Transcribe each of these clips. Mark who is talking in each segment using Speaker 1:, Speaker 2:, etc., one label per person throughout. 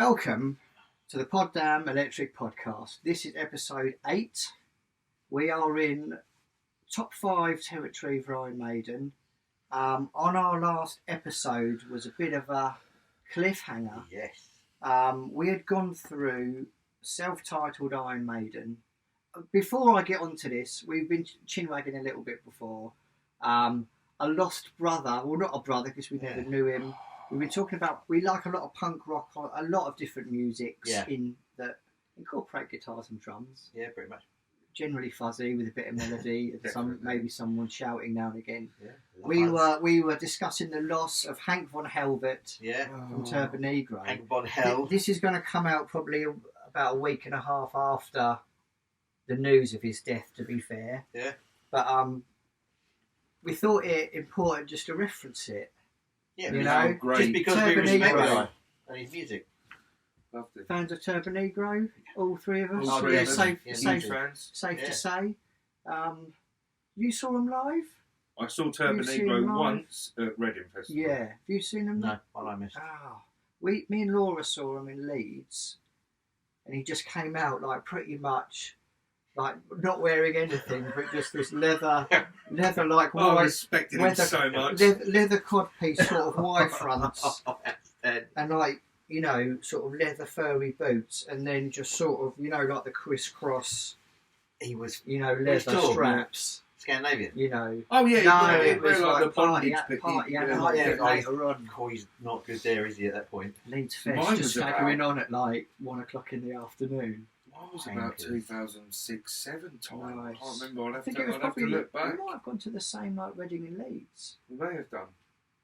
Speaker 1: Welcome to the Poddamnelectric podcast. This is episode 8. We are in top 5 territory for Iron Maiden. On our last episode was a bit of a cliffhanger.
Speaker 2: Yes.
Speaker 1: We had gone through self-titled Iron Maiden. Before I get onto this, we've been chinwagging a little bit before. A lost brother, well, not a brother because we never knew him. We've been talking about, we like a lot of punk rock, a lot of different musics in that incorporate guitars and drums.
Speaker 2: Yeah, pretty much.
Speaker 1: Generally fuzzy with a bit of melody and maybe someone shouting now and again.
Speaker 2: Yeah,
Speaker 1: we were discussing the loss of Hank von Helvete from Turbo Negro.
Speaker 2: Hank von Hell.
Speaker 1: This is going to come out probably about a week and a half after the news of his death, to be fair.
Speaker 2: Yeah.
Speaker 1: But we thought it important just to reference it.
Speaker 2: Yeah,
Speaker 1: you know,
Speaker 3: great.
Speaker 2: just because
Speaker 1: Turbo
Speaker 2: we respect
Speaker 1: Negro.
Speaker 2: him and his music.
Speaker 3: Loved it.
Speaker 1: Fans of Turbo Negro, all three of us.
Speaker 3: All three of us.
Speaker 1: Safe
Speaker 3: Huge fans.
Speaker 1: to say. You saw them live?
Speaker 3: I saw Turbo
Speaker 1: You've seen
Speaker 3: Negro
Speaker 1: them live?
Speaker 3: once at Reading Festival.
Speaker 1: Yeah. Have you seen them?
Speaker 2: No, one I missed.
Speaker 1: Me and Laura saw him in Leeds, and he just came out like pretty much like not wearing anything, but just this leather like
Speaker 3: I
Speaker 1: white
Speaker 3: respected him so much.
Speaker 1: leather codpiece sort of wide fronts,
Speaker 2: Dead.
Speaker 1: and like, you know, sort of leather furry boots, and then just sort of, you know, like the crisscross,
Speaker 2: He was,
Speaker 1: you know,
Speaker 2: Which
Speaker 1: leather
Speaker 2: tour?
Speaker 1: straps,
Speaker 2: Scandinavian.
Speaker 1: you know.
Speaker 3: Oh yeah,
Speaker 1: No,
Speaker 3: yeah,
Speaker 1: it was
Speaker 3: like
Speaker 1: like
Speaker 3: the bondage
Speaker 1: party
Speaker 3: bit.
Speaker 1: animal
Speaker 2: yeah.
Speaker 1: later on.
Speaker 2: Oh, he's not good there, is he, at that point?
Speaker 1: Leeds
Speaker 3: Mine
Speaker 1: Fest
Speaker 3: was
Speaker 1: just
Speaker 3: about-
Speaker 1: staggering on at like 1 o'clock in the afternoon.
Speaker 3: Mine was about
Speaker 2: Tankers.
Speaker 3: 2006-07 time.
Speaker 1: Nice.
Speaker 3: I can't remember. I'll
Speaker 1: I
Speaker 3: have
Speaker 1: think
Speaker 3: to,
Speaker 1: it was
Speaker 3: I'll have to
Speaker 1: probably,
Speaker 3: look back.
Speaker 1: we might have gone to the same like Reading and Leeds.
Speaker 3: We may have done.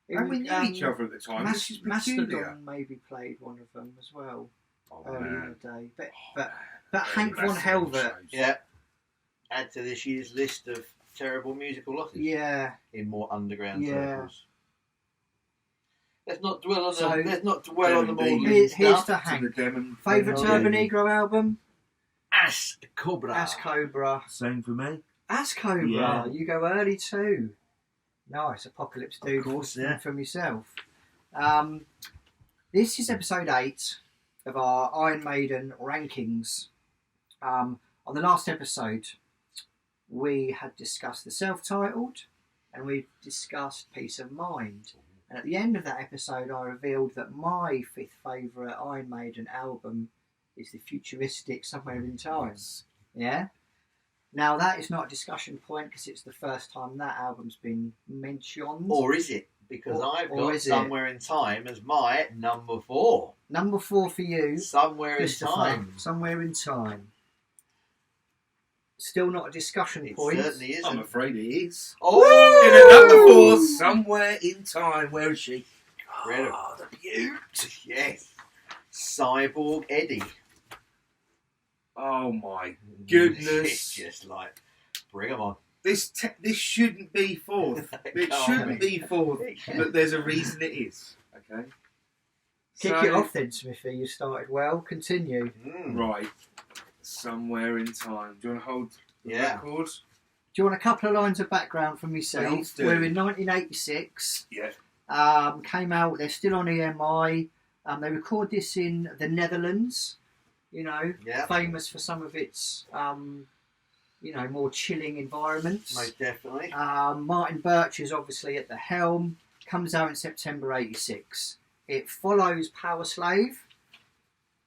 Speaker 1: It
Speaker 3: And we
Speaker 1: was,
Speaker 3: knew each other at the time. This is peculiar.
Speaker 1: Mastodon maybe played one of them as well
Speaker 2: Oh,
Speaker 1: early in
Speaker 2: man.
Speaker 1: the day. But
Speaker 3: Very
Speaker 1: Hank von
Speaker 3: massive
Speaker 1: Helvete,
Speaker 3: shows.
Speaker 2: Yeah. Add to this year's list of terrible musical losses
Speaker 1: yeah,
Speaker 2: in more underground
Speaker 1: Yeah.
Speaker 2: circles. Let's not dwell on
Speaker 1: So-
Speaker 2: them. Let's not dwell on them all.
Speaker 1: Here's
Speaker 2: stuff.
Speaker 1: to
Speaker 3: To
Speaker 1: Hank.
Speaker 3: the Demon.
Speaker 1: Favourite Turbo Negro album?
Speaker 2: Ass Cobra.
Speaker 1: As Cobra.
Speaker 3: Same for me.
Speaker 1: As Cobra.
Speaker 3: Yeah.
Speaker 1: You go early too. Nice, Apocalypse Dude.
Speaker 2: Of course,
Speaker 1: from,
Speaker 2: yeah.
Speaker 1: from yourself. This is episode 8 of our Iron Maiden rankings. On the last episode, we had discussed the self-titled, and we discussed Peace of Mind. And at the end of that episode, I revealed that my 5th favourite Iron Maiden album is the futuristic Somewhere in Time. Yeah? Now, that is not a discussion point because it's the first time that album's been mentioned.
Speaker 2: Or is it? Because I've got
Speaker 1: is it?
Speaker 2: Somewhere in Time as my number 4.
Speaker 1: Number 4 for you,
Speaker 2: Somewhere in
Speaker 1: Christopher.
Speaker 2: Time.
Speaker 1: Somewhere in Time. Still not a discussion
Speaker 2: It
Speaker 1: point.
Speaker 2: certainly isn't.
Speaker 3: I'm afraid it is.
Speaker 2: Oh!
Speaker 3: In at number 4, somewhere in time. Where is she?
Speaker 2: Incredible.
Speaker 3: Oh, the beaut.
Speaker 2: Yes. Cyborg Eddie.
Speaker 3: Oh my goodness.
Speaker 2: It's just like, bring 'em on.
Speaker 3: This shouldn't be fourth. It
Speaker 2: Can't
Speaker 3: shouldn't
Speaker 2: be.
Speaker 3: be fourth. But there's a reason it is. Okay.
Speaker 1: Kick
Speaker 3: So-
Speaker 1: it off then, Smithy. You started well. Continue.
Speaker 3: Right. Somewhere in time. Do you want to hold the
Speaker 2: Yeah.
Speaker 3: record?
Speaker 1: Do you want a couple of lines of background from
Speaker 3: Please
Speaker 1: myself?
Speaker 3: do.
Speaker 1: We're in 1986.
Speaker 3: Yeah.
Speaker 1: Came out. They're still on EMI. They record this in the Netherlands. You know,
Speaker 2: Yeah.
Speaker 1: famous for some of its, you know, more chilling environments.
Speaker 2: Most definitely.
Speaker 1: Martin Birch is obviously at the helm. Comes out in September '86. It follows Power Slave.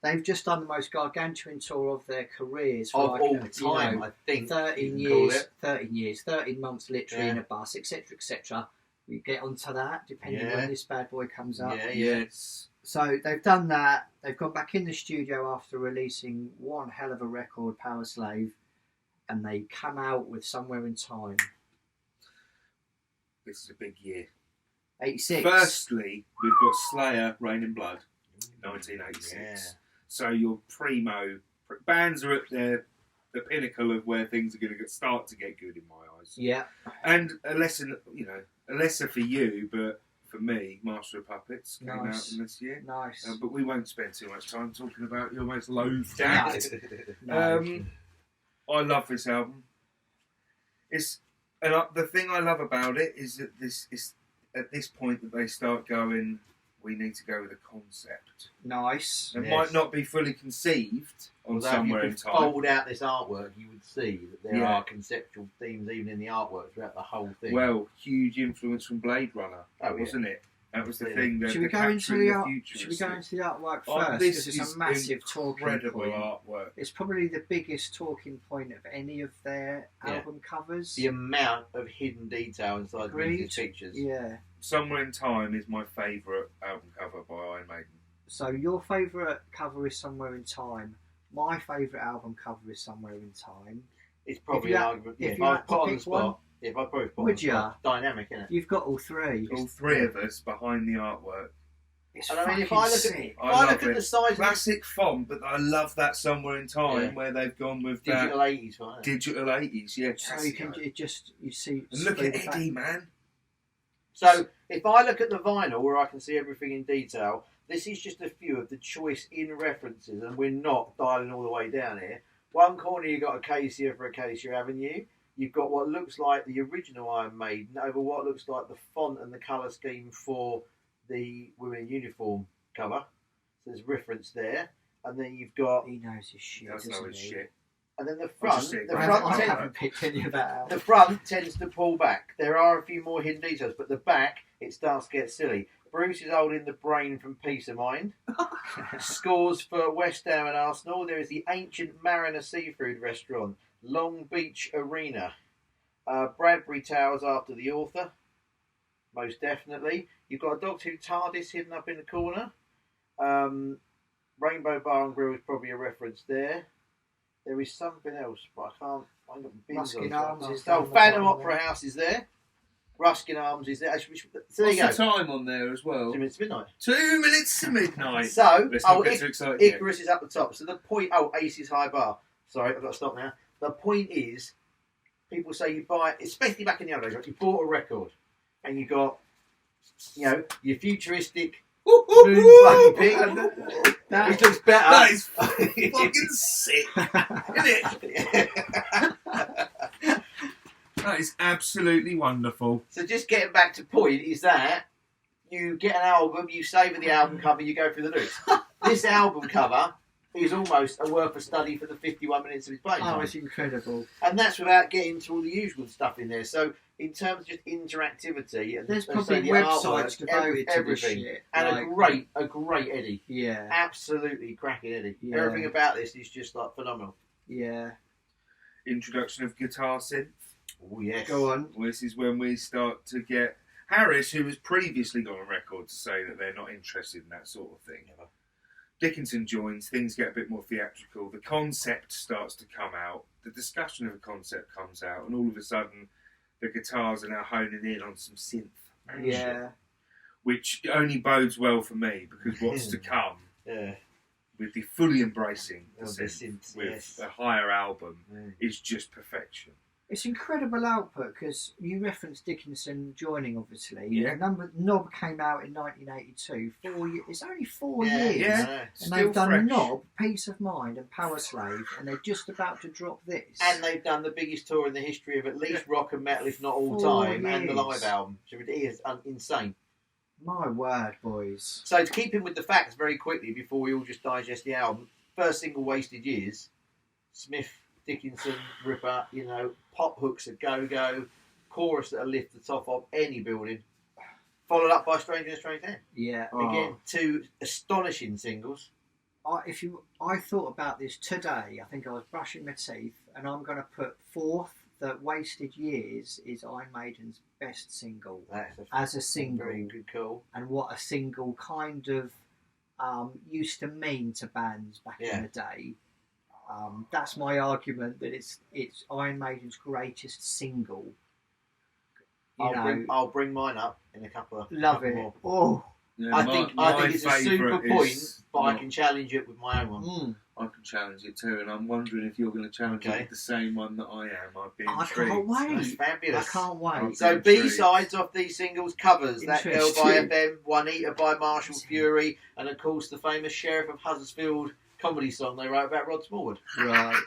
Speaker 1: They've just done the most gargantuan tour of their careers. For
Speaker 2: Of
Speaker 1: like,
Speaker 2: all
Speaker 1: you
Speaker 2: time,
Speaker 1: know,
Speaker 2: I think.
Speaker 1: 13
Speaker 2: you can call
Speaker 1: years,
Speaker 2: it.
Speaker 1: 13 months literally
Speaker 2: Yeah.
Speaker 1: in a bus, etc., etc. We get onto that depending
Speaker 2: Yeah.
Speaker 1: when this bad boy comes up.
Speaker 2: Yeah,
Speaker 3: Yes.
Speaker 1: So they've done that. They've gone back in the studio after releasing one hell of a record, Power Slave, and they come out with Somewhere in Time.
Speaker 3: This is a big year.
Speaker 1: 86.
Speaker 3: Firstly, we've got Slayer, Rain and Blood, 1986.
Speaker 2: Yeah.
Speaker 3: So your primo bands are at the pinnacle of where things are going to start to get good in my eyes.
Speaker 1: Yeah.
Speaker 3: And a lesser for you, but for me, Master of Puppets came out
Speaker 1: Nice.
Speaker 3: in this year.
Speaker 1: Nice.
Speaker 3: But we won't spend too much time talking about your most loathed act.
Speaker 1: No.
Speaker 3: I love this album. The thing I love about it is that this is at this point that they start going, we need to go with a concept.
Speaker 1: Nice.
Speaker 3: It
Speaker 2: Yes.
Speaker 3: might not be fully conceived on
Speaker 2: Although
Speaker 3: somewhere
Speaker 2: if
Speaker 3: in
Speaker 2: you could
Speaker 3: time.
Speaker 2: fold out this artwork, you would see that there
Speaker 3: Yeah.
Speaker 2: are conceptual themes even in the artwork throughout the whole thing.
Speaker 3: Well, huge influence from Blade Runner,
Speaker 2: Oh, yeah.
Speaker 3: wasn't it? That was the
Speaker 2: Yeah.
Speaker 3: thing.
Speaker 1: Should we go into
Speaker 3: capturing
Speaker 1: the art?
Speaker 3: future
Speaker 1: Should we go into the artwork
Speaker 3: Oh,
Speaker 1: first?
Speaker 3: this
Speaker 1: Because it's
Speaker 3: is
Speaker 1: a massive talking
Speaker 3: incredible
Speaker 1: point.
Speaker 3: artwork.
Speaker 1: It's probably the biggest talking point of any of their
Speaker 2: Yeah.
Speaker 1: album covers.
Speaker 2: The amount of hidden detail inside
Speaker 1: Agreed.
Speaker 2: these pictures.
Speaker 1: Yeah.
Speaker 3: Somewhere in Time is my favourite album cover by Iron Maiden.
Speaker 1: So your favourite cover is Somewhere in Time. My favourite album cover is Somewhere in Time.
Speaker 2: It's probably
Speaker 1: If
Speaker 2: an
Speaker 1: you had-
Speaker 2: argument.
Speaker 1: if
Speaker 2: Yeah, if
Speaker 1: you
Speaker 2: I
Speaker 1: had
Speaker 2: was
Speaker 1: to
Speaker 2: put on the
Speaker 1: pick
Speaker 2: spot,
Speaker 1: one,
Speaker 2: yeah, if I probably put on
Speaker 1: would
Speaker 2: the spot,
Speaker 1: ya?
Speaker 2: dynamic, isn't it?
Speaker 1: You've got all three.
Speaker 3: All three of us behind the artwork.
Speaker 1: It's
Speaker 2: And I mean, if
Speaker 1: fucking
Speaker 2: I look at
Speaker 1: sick.
Speaker 2: if
Speaker 3: I
Speaker 2: I look
Speaker 3: love
Speaker 2: at
Speaker 3: it.
Speaker 2: the size of
Speaker 3: Classic font, but I love that Somewhere in Time
Speaker 2: Yeah.
Speaker 3: where they've gone with
Speaker 2: digital
Speaker 3: that
Speaker 2: 80s, right?
Speaker 3: digital 80s. Yeah,
Speaker 1: So you can you see.
Speaker 3: and look
Speaker 1: see
Speaker 3: at
Speaker 1: the fact-
Speaker 3: Eddie, man.
Speaker 2: So if I look at the vinyl where I can see everything in detail, this is just a few of the choice in references, and we're not dialing all the way down here. One corner you've got Acacia for Acacia Avenue. You've got what looks like the original Iron Maiden over what looks like the font and the colour scheme for the Women in Uniform cover. So there's reference there. And then you've got,
Speaker 1: He knows his shit.
Speaker 3: That's
Speaker 1: doesn't
Speaker 3: no his
Speaker 1: he?
Speaker 3: shit.
Speaker 2: and then the
Speaker 3: I
Speaker 2: front,
Speaker 3: just see
Speaker 2: the
Speaker 3: it.
Speaker 2: front,
Speaker 1: I
Speaker 2: tends,
Speaker 1: haven't picked any of that out.
Speaker 2: the front tends to pull back. There are a few more hidden details, but the back, it starts to get silly. Bruce is holding the brain from Peace of Mind. Scores for West Ham and Arsenal. There is the ancient Mariner Seafood Restaurant, Long Beach Arena. Bradbury Towers after the author, most definitely. You've got a Doctor Who TARDIS hidden up in the corner. Rainbow Bar and Grill is probably a reference there. There is something else, but I can't find it.
Speaker 1: Ruskin Arms is
Speaker 2: Oh,
Speaker 1: down the
Speaker 2: Phantom
Speaker 1: bottom
Speaker 2: Opera
Speaker 1: there.
Speaker 2: House is there. Ruskin Arms is there. Actually, so there you go.
Speaker 3: What's the time on there as well?
Speaker 2: 2 minutes to midnight.
Speaker 3: 2 minutes to midnight.
Speaker 2: So,
Speaker 3: Let's not
Speaker 2: oh,
Speaker 3: get too excited yet.
Speaker 2: Icarus is up the top. So the point, Ace's High Bar. Sorry, I've got to stop now. The point is, people say you buy, especially back in the old days, right, you bought a record and you got, you know, your futuristic moon buggy pig. Which looks better.
Speaker 3: That is fucking sick, isn't it? That is absolutely wonderful.
Speaker 2: So just getting back to point is that you get an album, you savour the album cover, you go through the lyrics. This album cover is almost a worth of study for the 51 minutes of its playing
Speaker 1: Oh,
Speaker 2: time.
Speaker 1: it's incredible.
Speaker 2: And that's without getting to all the usual stuff in there. So in terms of just interactivity, and
Speaker 1: There's
Speaker 2: and
Speaker 1: probably
Speaker 2: say the
Speaker 1: websites
Speaker 2: artwork,
Speaker 1: devoted to this
Speaker 2: everything,
Speaker 1: shit.
Speaker 2: and
Speaker 1: like,
Speaker 2: a great Eddie,
Speaker 1: Yeah,
Speaker 2: absolutely cracking Eddie.
Speaker 1: Yeah.
Speaker 2: Everything about this is just like phenomenal.
Speaker 1: yeah.
Speaker 3: Introduction of guitar synth.
Speaker 2: Oh yes,
Speaker 1: Go on.
Speaker 3: Well, this is when we start to get Harris, who has previously gone on record to say that they're not interested in that sort of thing.
Speaker 2: Never.
Speaker 3: Dickinson joins, things get a bit more theatrical, the concept starts to come out, the discussion of the concept comes out, and all of a sudden the guitars are now honing in on some synth action,
Speaker 1: Yeah.
Speaker 3: which only bodes well for me, because what's to come
Speaker 2: Yeah,
Speaker 3: with the fully embracing the
Speaker 2: Oh, the
Speaker 3: synth
Speaker 2: synth,
Speaker 3: with
Speaker 2: yes.
Speaker 3: a higher album
Speaker 2: Mm.
Speaker 3: is just perfection.
Speaker 1: It's incredible output because you referenced Dickinson joining, obviously.
Speaker 3: Yeah.
Speaker 1: Knob came out in 1982. 4 years. It's only 4
Speaker 2: yeah,
Speaker 1: years.
Speaker 3: Yeah.
Speaker 2: I know.
Speaker 1: And
Speaker 3: Still
Speaker 1: they've done
Speaker 3: fresh.
Speaker 1: Knob, Peace of Mind, and Power Slave, and they're just about to drop this.
Speaker 2: And they've done the biggest tour in the history of at least rock and metal, if not all
Speaker 1: 4
Speaker 2: time, and the
Speaker 1: years.
Speaker 2: live album. So it is insane.
Speaker 1: My word, boys.
Speaker 2: So to keep in with the facts very quickly before we all just digest the album, first single Wasted Years, Smith, Dickinson, Ripper, you know, pop hooks at go-go, chorus that'll lift the top of any building, followed up by Stranger in a Strange Land.
Speaker 1: Yeah.
Speaker 2: Again, two astonishing singles.
Speaker 1: I thought about this today. I think I was brushing my teeth, and I'm going to put forth that Wasted Years is Iron Maiden's best single
Speaker 2: That's
Speaker 1: as a single,
Speaker 2: very good call.
Speaker 1: and what a single kind of used to mean to bands back
Speaker 2: Yeah.
Speaker 1: in the day. That's my argument that it's Iron Maiden's greatest single. You know,
Speaker 2: I'll bring mine up in a couple of
Speaker 1: love
Speaker 2: couple
Speaker 1: it.
Speaker 2: more.
Speaker 1: Oh,
Speaker 3: Yeah,
Speaker 2: I
Speaker 3: my
Speaker 2: think it's a super
Speaker 3: favourite
Speaker 2: point,
Speaker 3: is
Speaker 2: but I
Speaker 3: not-
Speaker 2: can challenge it with my own one.
Speaker 3: I can challenge it too, and I'm wondering if you're going to challenge
Speaker 2: Okay.
Speaker 3: it with the same one that I am. I'd be
Speaker 1: I
Speaker 3: intrigued.
Speaker 1: can't wait.
Speaker 2: That's fabulous.
Speaker 1: I can't wait.
Speaker 2: So
Speaker 3: Intrigued.
Speaker 2: B-sides of these singles covers That Girl by
Speaker 1: Interesting.
Speaker 2: FM, Juanita by Marshall Fury, and of course the famous Sheriff of Huddersfield comedy song they wrote about Rod Smallwood,
Speaker 1: Right.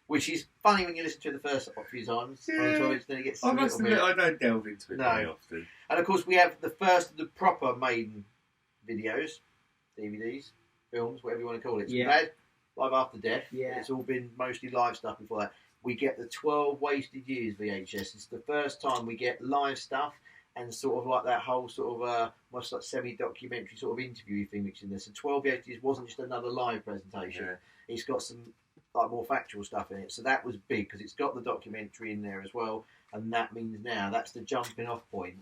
Speaker 2: which is funny when you listen to it the first few times.
Speaker 3: Yeah.
Speaker 2: Then it gets
Speaker 3: I
Speaker 2: a
Speaker 3: must
Speaker 2: little
Speaker 3: admit,
Speaker 2: bit.
Speaker 3: I don't delve into it
Speaker 2: No.
Speaker 3: very often.
Speaker 2: And of course we have the first of the proper Maiden videos, DVDs, films, whatever you want to call it. So
Speaker 1: Yeah.
Speaker 2: we've had Live After Death.
Speaker 1: Yeah.
Speaker 2: It's all been mostly live stuff before that. We get the 12 Wasted Years VHS. It's the first time we get live stuff and sort of like that whole sort of almost like semi-documentary sort of interview thing mixed in there. So 12 Wasted Years wasn't just another live presentation.
Speaker 3: Yeah.
Speaker 2: It's got some like more factual stuff in it. So that was big because it's got the documentary in there as well. And that means now that's the jumping off point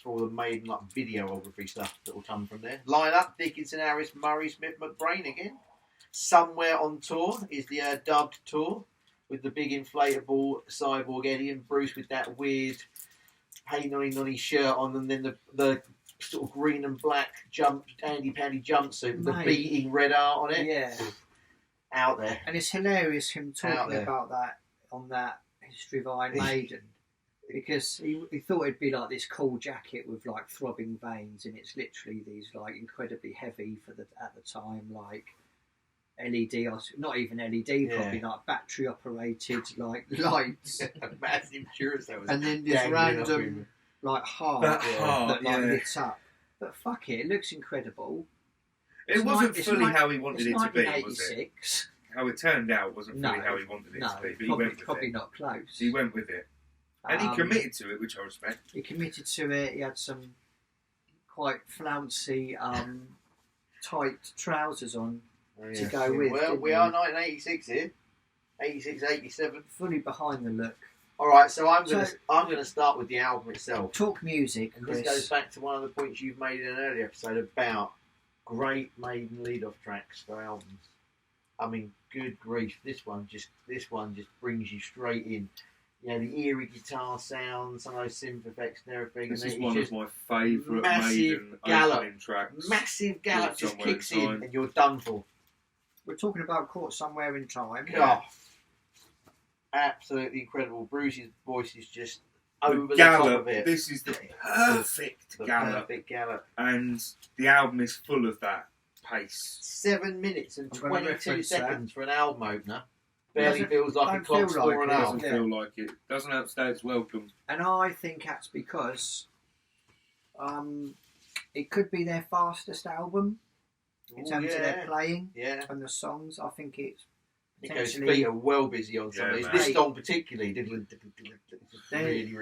Speaker 2: for all the Maiden like videography stuff that will come from there. Line up: Dickinson, Harris, Murray, Smith, McBrain again. Somewhere on tour is the dubbed tour with the big inflatable Cyborg Eddie and Bruce with that weird Hey Nonny Nonny shirt on, and then the sort of green and black Andy Paddy jumpsuit with the
Speaker 1: Mate.
Speaker 2: beating red art on it.
Speaker 1: Yeah.
Speaker 2: Out there.
Speaker 1: And it's hilarious him
Speaker 2: Out
Speaker 1: talking
Speaker 2: there.
Speaker 1: about that on that History of Iron Maiden. Because he thought it'd be like this cool jacket with like throbbing veins, and it's literally these like incredibly heavy at the time like LED, or not even LED, probably like battery operated like lights,
Speaker 2: Massive Curacao.
Speaker 1: and then this random like heart
Speaker 3: That
Speaker 1: that
Speaker 3: heart,
Speaker 1: like
Speaker 3: yeah.
Speaker 1: lit up. But fuck it looks incredible.
Speaker 3: It wasn't fully how he wanted it to be, was it?
Speaker 1: 1986.
Speaker 3: How it turned out wasn't fully
Speaker 1: No,
Speaker 3: how he wanted it
Speaker 1: No,
Speaker 3: to be, but he
Speaker 1: probably,
Speaker 3: went with
Speaker 1: probably
Speaker 3: it.
Speaker 1: not close.
Speaker 3: He went with it. And he committed to it, which I respect.
Speaker 1: He committed to it. He had some quite flouncy, tight trousers on to go with.
Speaker 2: Well,
Speaker 1: didn't
Speaker 2: we
Speaker 1: he?
Speaker 2: are 1986 here. 86, 87.
Speaker 1: Fully behind the look.
Speaker 2: All right, so I'm gonna start with the album itself.
Speaker 1: Talk music,
Speaker 2: And this
Speaker 1: Chris.
Speaker 2: goes back to one of the points you've made in an earlier episode about great Maiden lead-off tracks for albums. I mean, good grief, this one just brings you straight in. You know, the eerie guitar sounds, some of those synth effects and everything.
Speaker 3: This
Speaker 2: and
Speaker 3: is
Speaker 2: it's
Speaker 3: one
Speaker 2: just
Speaker 3: of my favourite
Speaker 2: massive
Speaker 3: Maiden
Speaker 2: gallop.
Speaker 3: opening tracks.
Speaker 2: massive gallop just
Speaker 3: Somewhere in
Speaker 2: kicks in
Speaker 3: Time.
Speaker 2: and you're done for.
Speaker 1: We're talking about Caught Somewhere in Time.
Speaker 2: Oh, absolutely incredible. Bruce's voice is just over the
Speaker 3: gallop.
Speaker 2: top of it.
Speaker 3: This is the perfect
Speaker 2: The
Speaker 3: gallop.
Speaker 2: perfect gallop.
Speaker 3: And the album is full of that pace.
Speaker 2: 7 minutes and
Speaker 1: I'm gonna
Speaker 2: 22
Speaker 1: reference
Speaker 2: seconds for an album opener. Barely
Speaker 1: Doesn't-
Speaker 2: feels like a
Speaker 1: don't
Speaker 2: clock
Speaker 1: feel
Speaker 2: score
Speaker 1: like
Speaker 2: an
Speaker 1: it.
Speaker 2: hour.
Speaker 3: Doesn't
Speaker 1: Yeah.
Speaker 3: feel like it. Doesn't outstay its welcome.
Speaker 1: And I think that's because it could be their fastest album in
Speaker 2: Ooh,
Speaker 1: terms of
Speaker 2: yeah.
Speaker 1: their playing
Speaker 2: Yeah.
Speaker 1: and the songs. I think it's
Speaker 2: Nico's
Speaker 1: potentially
Speaker 2: feet are well busy on some of
Speaker 3: Yeah,
Speaker 2: these.
Speaker 3: man.
Speaker 2: This song particularly. Really,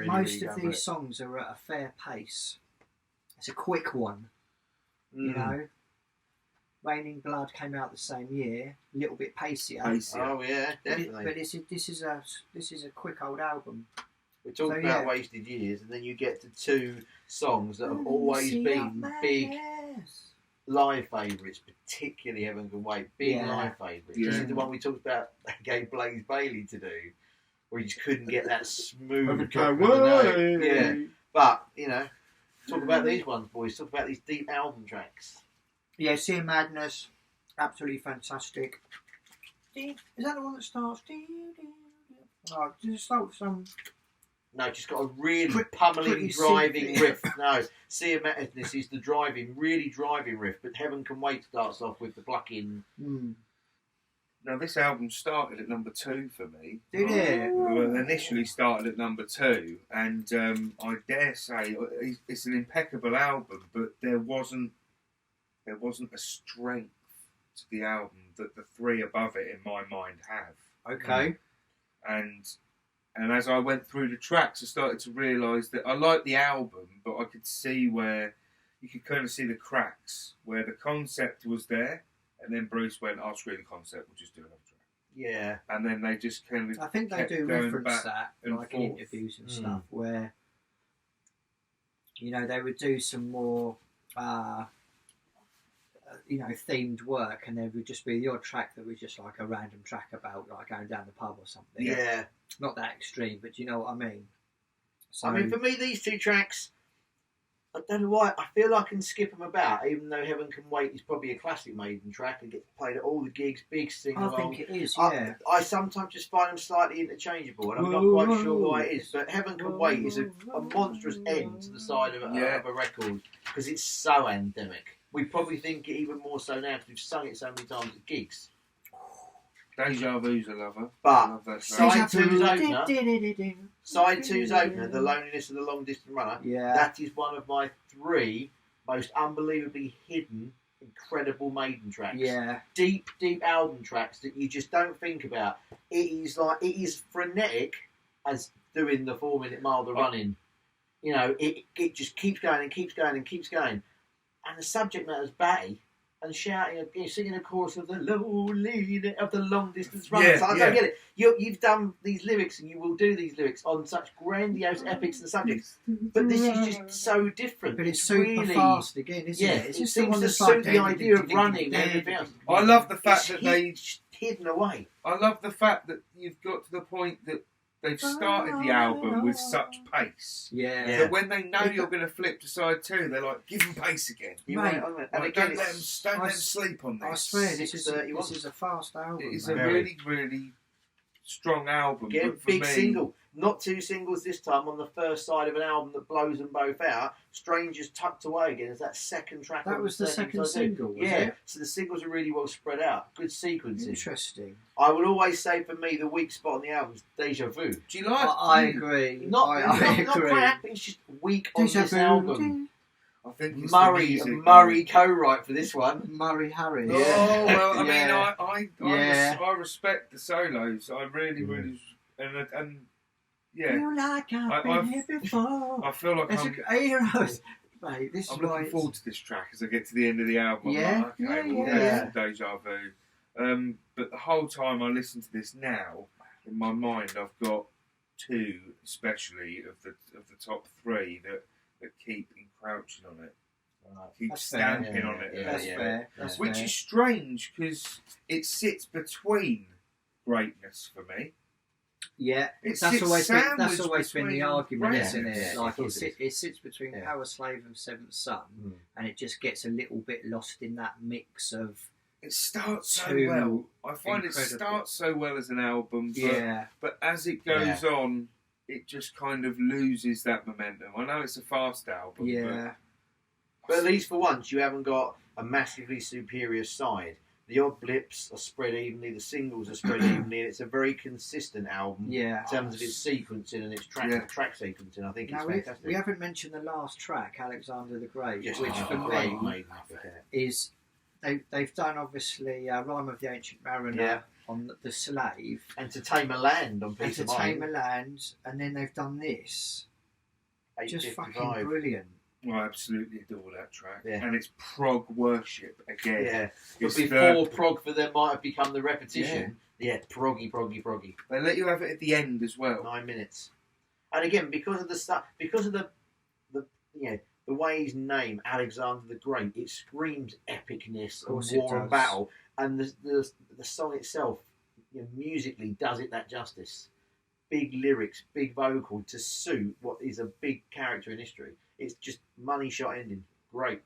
Speaker 1: most of
Speaker 2: going
Speaker 1: these songs are at a fair pace. It's a quick one,
Speaker 2: for it.
Speaker 1: you know. Raining Blood came out the same year, a little bit pacier.
Speaker 3: Pacey.
Speaker 2: Oh yeah, definitely.
Speaker 1: But this is a quick old album.
Speaker 2: We're talking
Speaker 1: So,
Speaker 2: about
Speaker 1: yeah.
Speaker 2: Wasted Years, and then you get to two songs that have always been big live favourites, particularly Heaven Can Wait, big
Speaker 1: Yeah.
Speaker 2: live favourites.
Speaker 3: Yeah.
Speaker 2: This is the one we talked about, gave Blaze Bailey to do, where he just couldn't get that smooth drop of the note. Yeah, but, you know, talk about these ones, boys. Talk about these deep album tracks.
Speaker 1: Yeah, Sea of Madness, absolutely fantastic. Is that the one that starts? Oh, does it start with some?
Speaker 2: No, just got a really
Speaker 1: Pretty
Speaker 2: pummeling, driving
Speaker 1: synthy.
Speaker 2: riff. No, Sea of Madness is the really driving riff, but Heaven Can Wait starts off with the plucking.
Speaker 3: Now, this album started at number 2 for me.
Speaker 1: Did it?
Speaker 3: Well, it initially started at number 2, and I dare say it's an impeccable album, but there wasn't a strength to the album that the three above it, in my mind, have.
Speaker 1: Okay.
Speaker 3: And as I went through the tracks, I started to realise that I liked the album, but I could see where you could kind of see the cracks, where the concept was there, and then Bruce went, "I'll screw the concept, we'll just do another track."
Speaker 2: Yeah.
Speaker 3: And then they just kind of
Speaker 1: I think they
Speaker 3: kept
Speaker 1: do
Speaker 3: going
Speaker 1: reference
Speaker 3: back
Speaker 1: that,
Speaker 3: and
Speaker 1: like in
Speaker 3: forth.
Speaker 1: interviews and stuff, where they would do some more, themed work, and there would just be the odd track that was just like a random track about like going down the pub or something.
Speaker 2: Yeah.
Speaker 1: Not that extreme, but you know what I mean. So,
Speaker 2: I mean, for me, these two tracks, I don't know why, I feel I can skip them about, even though Heaven Can Wait is probably a classic Maiden track and gets played at all the gigs, big sing-along.
Speaker 1: I think it is, yeah.
Speaker 2: I sometimes just find them slightly interchangeable, and I'm not quite sure why it is, but Heaven Can Wait is a monstrous end to the side of a record, because it's so anthemic. We probably think it even more so now, because we've sung it so many times at gigs.
Speaker 3: Deja Vu's a lover.
Speaker 2: But
Speaker 3: I love that track.
Speaker 2: Side two's opener, The Loneliness of the Long Distance Runner,
Speaker 1: Yeah.
Speaker 2: that is one of my 3 most unbelievably hidden, incredible Maiden tracks.
Speaker 1: Yeah.
Speaker 2: Deep album tracks that you just don't think about. It is frenetic as doing the 4-minute mile, the running. You know, it just keeps going and keeps going and keeps going. And the subject matter is batty and shouting, singing a chorus of the lonely of the long distance runners. I don't get it. You've done these lyrics and you will do these lyrics on such grandiose epics and subjects, but this is just so different.
Speaker 1: But it's super
Speaker 2: really
Speaker 1: fast again, isn't it? It's
Speaker 2: it
Speaker 1: just
Speaker 2: seems to suit the idea of running and everything else.
Speaker 3: I love the fact
Speaker 2: It's
Speaker 3: that they.
Speaker 2: hidden away.
Speaker 3: I love the fact that you've got to the point that they've started the album with such pace.
Speaker 1: Yeah.
Speaker 3: That when they know you're going to flip to side 2, they're like, give them pace again.
Speaker 1: Mate,
Speaker 2: And
Speaker 3: Like,
Speaker 2: again,
Speaker 3: don't let them sleep on this.
Speaker 1: I swear, this is
Speaker 2: 6:31.
Speaker 1: a fast album.
Speaker 3: It is
Speaker 1: mate.
Speaker 3: a really, really strong album.
Speaker 2: Again,
Speaker 3: but for
Speaker 2: big
Speaker 3: me,
Speaker 2: single. Not 2 singles this time on the first side of an album that blows them both out. Strangers Tucked Away again is that second track.
Speaker 1: That
Speaker 2: on
Speaker 1: was the second single, was
Speaker 2: yeah,
Speaker 1: it?
Speaker 2: so the singles are really well spread out. Good sequencing.
Speaker 1: Interesting.
Speaker 2: I will always say for me the weak spot on the album is Deja Vu.
Speaker 3: Do you like
Speaker 1: I agree.
Speaker 2: Not
Speaker 1: agree.
Speaker 2: crap, it's just weak on
Speaker 1: Deja
Speaker 2: this
Speaker 1: Vu.
Speaker 2: album.
Speaker 3: I think it's
Speaker 2: Murray co-write for this one.
Speaker 1: Murray Harris.
Speaker 3: Oh, well, I
Speaker 1: Yeah.
Speaker 3: mean, I respect the solos. I really, really... And yeah,
Speaker 1: You like I've been here before.
Speaker 3: I feel like
Speaker 1: Heroes. Mate, this
Speaker 3: I'm
Speaker 1: is why
Speaker 3: looking forward to this track as I get to the end of the album.
Speaker 1: Yeah,
Speaker 3: I'm like, okay, well,
Speaker 1: yeah.
Speaker 3: there's some deja vu. But the whole time I listen to this now, in my mind, I've got 2, especially of the top 3 that keep encroaching on it, keep
Speaker 1: That's
Speaker 3: stamping
Speaker 2: fair.
Speaker 3: on it,
Speaker 1: That's fair. That's
Speaker 3: which
Speaker 1: fair.
Speaker 3: is strange because it sits between greatness for me.
Speaker 1: Yeah,
Speaker 3: It
Speaker 1: that's
Speaker 3: sits
Speaker 1: always
Speaker 3: sandwiched
Speaker 1: been the
Speaker 3: between
Speaker 1: argument,
Speaker 3: greatness.
Speaker 1: isn't it?
Speaker 2: Yeah,
Speaker 1: Like
Speaker 2: of course
Speaker 1: it sits between
Speaker 2: Yeah.
Speaker 1: Power Slave and Seventh Son, and it just gets a little bit lost in that mix of.
Speaker 3: It starts so
Speaker 1: Too
Speaker 3: well. I find
Speaker 1: incredible.
Speaker 3: it starts so well as an album, but as it goes on, it just kind of loses that momentum. I know it's a fast album,
Speaker 2: But at least for once you haven't got a massively superior side. The odd blips are spread evenly, the singles are spread evenly, and it's a very consistent album in terms of its sequencing and its track sequencing. I think it's fantastic.
Speaker 1: We haven't mentioned the last track, Alexander the Great,
Speaker 2: Yes,
Speaker 1: which for
Speaker 2: great,
Speaker 1: me is they've done obviously Rime of the Ancient Mariner on the Slave,
Speaker 2: and To Tame a Land on Peace of Mind.
Speaker 1: Tame a Land, and then they've done this. Just fucking brilliant.
Speaker 3: I absolutely adore that track,
Speaker 2: Yeah.
Speaker 3: and it's prog worship again.
Speaker 2: Yeah, but
Speaker 3: It's
Speaker 2: before prog for them might have become the repetition. Yeah, proggy.
Speaker 3: They let you have it at the end as well.
Speaker 2: 9 minutes, and again because of the stuff, because of the way he's named Alexander the Great, it screams epicness and war and battle, and the song itself, musically does it that justice. Big lyrics, big vocal to suit what is a big character in history. It's just money shot ending. Great.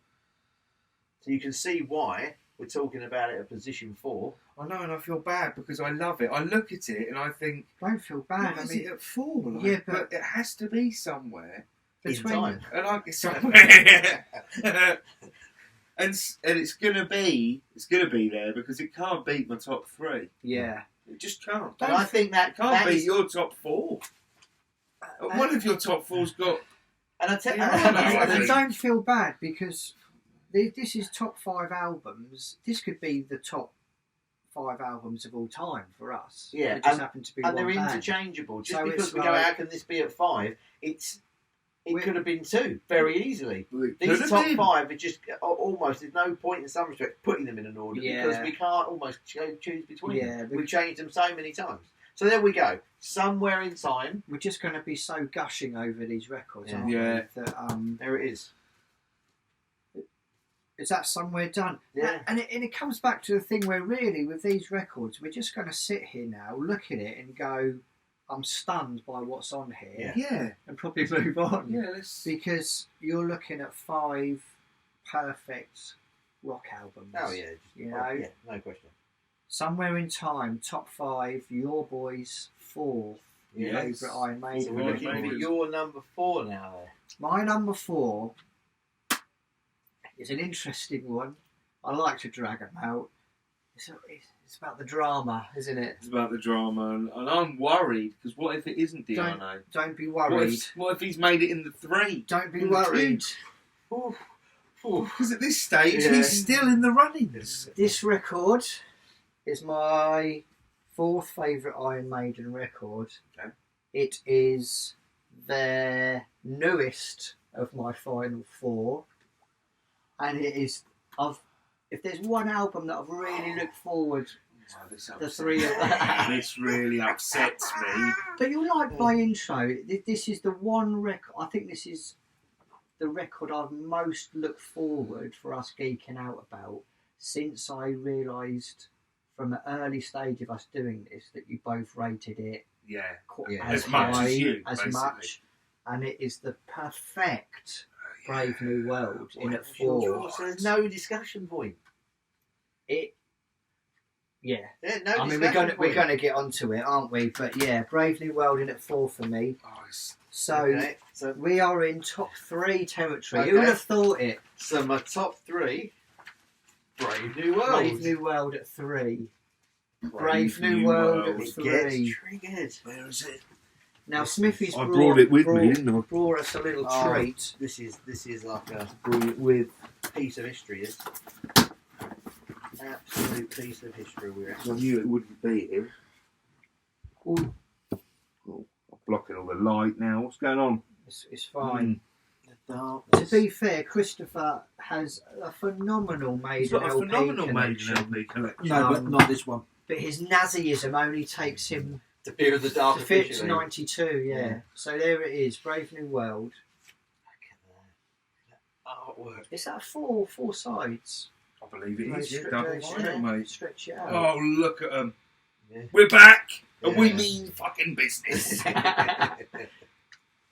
Speaker 2: So you can see why we're talking about it at position 4.
Speaker 3: I know, and I feel bad because I love it. I look at it and I think,
Speaker 1: don't feel bad.
Speaker 3: Why is it at 4?
Speaker 1: Like,
Speaker 3: but it has to be somewhere.
Speaker 2: In time.
Speaker 3: And I get somewhere. and it's gonna be there because it can't beat my top 3.
Speaker 1: Yeah.
Speaker 3: It just can't.
Speaker 2: And I think that
Speaker 3: can't beat
Speaker 2: is,
Speaker 3: your top 4. One of your top 4's got.
Speaker 2: And
Speaker 1: I don't feel bad because this is top 5 albums. This could be the top 5 albums of all time for us.
Speaker 2: Yeah,
Speaker 1: it just happened to be
Speaker 2: and
Speaker 1: one
Speaker 2: they're
Speaker 1: band.
Speaker 2: interchangeable. Just
Speaker 1: So
Speaker 2: because
Speaker 1: it's
Speaker 2: we go,
Speaker 1: like-
Speaker 2: how can this be at 5? It could have been 2 very easily.
Speaker 3: It
Speaker 2: These
Speaker 3: could
Speaker 2: top
Speaker 3: have been.
Speaker 2: 5 are just almost. There's no point in some respects putting them in an order because we can't almost choose between them. We've changed them so many times. So there we go. Somewhere in time,
Speaker 1: we're just going to be so gushing over these records, aren't
Speaker 3: Yeah.
Speaker 1: we? That,
Speaker 2: there it is.
Speaker 1: is that somewhere done?
Speaker 2: Yeah.
Speaker 1: And it comes back to the thing where really with these records, we're just going to sit here now, look at it and go, I'm stunned by what's on here.
Speaker 3: Yeah.
Speaker 1: And probably move on.
Speaker 3: Yeah,
Speaker 1: because you're looking at 5 perfect rock albums.
Speaker 2: Oh yeah. Yeah, no question.
Speaker 1: Somewhere in time, top 5, your boys' 4th
Speaker 3: Yes.
Speaker 1: favourite Iron Maiden.
Speaker 2: So we're looking
Speaker 3: Maybe.
Speaker 2: for your number 4 now. There.
Speaker 1: My number 4 is an interesting one. I like to drag them out. It's about the drama, isn't it?
Speaker 3: It's about the drama, and I'm worried because what if it isn't Diano?
Speaker 1: Don't be worried.
Speaker 3: What if he's made it in the 3?
Speaker 1: Don't be
Speaker 3: In the
Speaker 1: worried.
Speaker 2: Oof.
Speaker 3: Because at this stage,
Speaker 2: Yeah.
Speaker 3: he's still in the running.
Speaker 1: This record is my fourth favourite Iron Maiden record.
Speaker 3: Okay.
Speaker 1: It is their newest of my final four, and it is. If there's one album that I've really looked forward, the three of them.
Speaker 3: This really upsets me.
Speaker 1: But you'll like my intro. This is the one record. I think this is the record I've most looked forward for us geeking out about since I realised from the early stage of us doing this that you both rated it
Speaker 3: Yeah.
Speaker 1: as
Speaker 3: As much
Speaker 1: high,
Speaker 3: as you,
Speaker 1: as
Speaker 3: basically.
Speaker 1: much, and it is the perfect Brave New World in at
Speaker 2: Sure,
Speaker 1: 4.
Speaker 2: so there's no discussion point.
Speaker 1: Yeah.
Speaker 2: Yeah, no
Speaker 1: I mean,
Speaker 2: discussion
Speaker 1: we're
Speaker 2: point.
Speaker 1: gonna get onto it, aren't we? But yeah, Brave New World in at 4 for me.
Speaker 3: Oh, it's-
Speaker 1: So
Speaker 2: Okay, so
Speaker 1: we are in top 3 territory.
Speaker 2: Okay.
Speaker 1: Who would have thought it?
Speaker 2: So my top 3, Brave New World.
Speaker 1: Brave New World at 3. Brave New World at
Speaker 2: It
Speaker 1: 3.
Speaker 2: gets triggered.
Speaker 3: Where is it?
Speaker 1: Now Smithy's
Speaker 3: I brought it with me, didn't I?
Speaker 1: brought us a little
Speaker 2: Oh.
Speaker 1: treat.
Speaker 2: This is like a
Speaker 3: Brought it with.
Speaker 2: piece of history. This absolute piece of history. We're
Speaker 3: I knew it wouldn't be here.
Speaker 1: Ooh,
Speaker 3: I'm blocking all the light now. What's going on?
Speaker 1: it's fine.
Speaker 2: the darkness.
Speaker 1: To be fair, Christopher has a phenomenal
Speaker 3: He's
Speaker 1: Maiden
Speaker 3: got a
Speaker 1: LP
Speaker 3: phenomenal
Speaker 1: collection,
Speaker 3: Maiden LP collection.
Speaker 4: No, but not this one.
Speaker 1: but his Nazism only takes him
Speaker 2: The Fear of the Dark.
Speaker 1: to fit
Speaker 2: officially.
Speaker 1: 92. Yeah. So there it is, Brave New World.
Speaker 2: Look at that artwork.
Speaker 1: Is that four sides?
Speaker 3: I believe it
Speaker 1: No,
Speaker 3: is. Yeah,
Speaker 1: stretch-
Speaker 3: double
Speaker 1: no,
Speaker 3: vinyl, mate.
Speaker 1: Stretch it out.
Speaker 3: Oh, look at them.
Speaker 2: Yeah.
Speaker 3: We're back, and we
Speaker 2: Yeah.
Speaker 3: mean fucking business.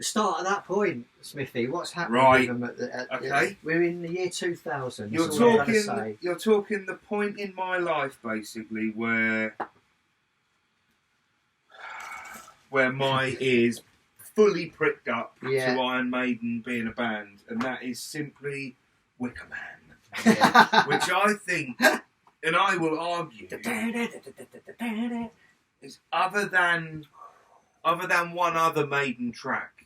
Speaker 1: Start at that point, Smithy. What's happening
Speaker 3: Right.
Speaker 1: with them
Speaker 3: Okay.
Speaker 1: we're in the year 2000.
Speaker 3: You're
Speaker 1: That's all I'm gonna
Speaker 3: talking.
Speaker 1: say.
Speaker 3: You're talking the point in my life, basically, where my ears fully pricked up
Speaker 1: Yeah.
Speaker 3: to Iron Maiden being a band, and that is simply Wicker Man, which I think, and I will argue, is other than one other Maiden track,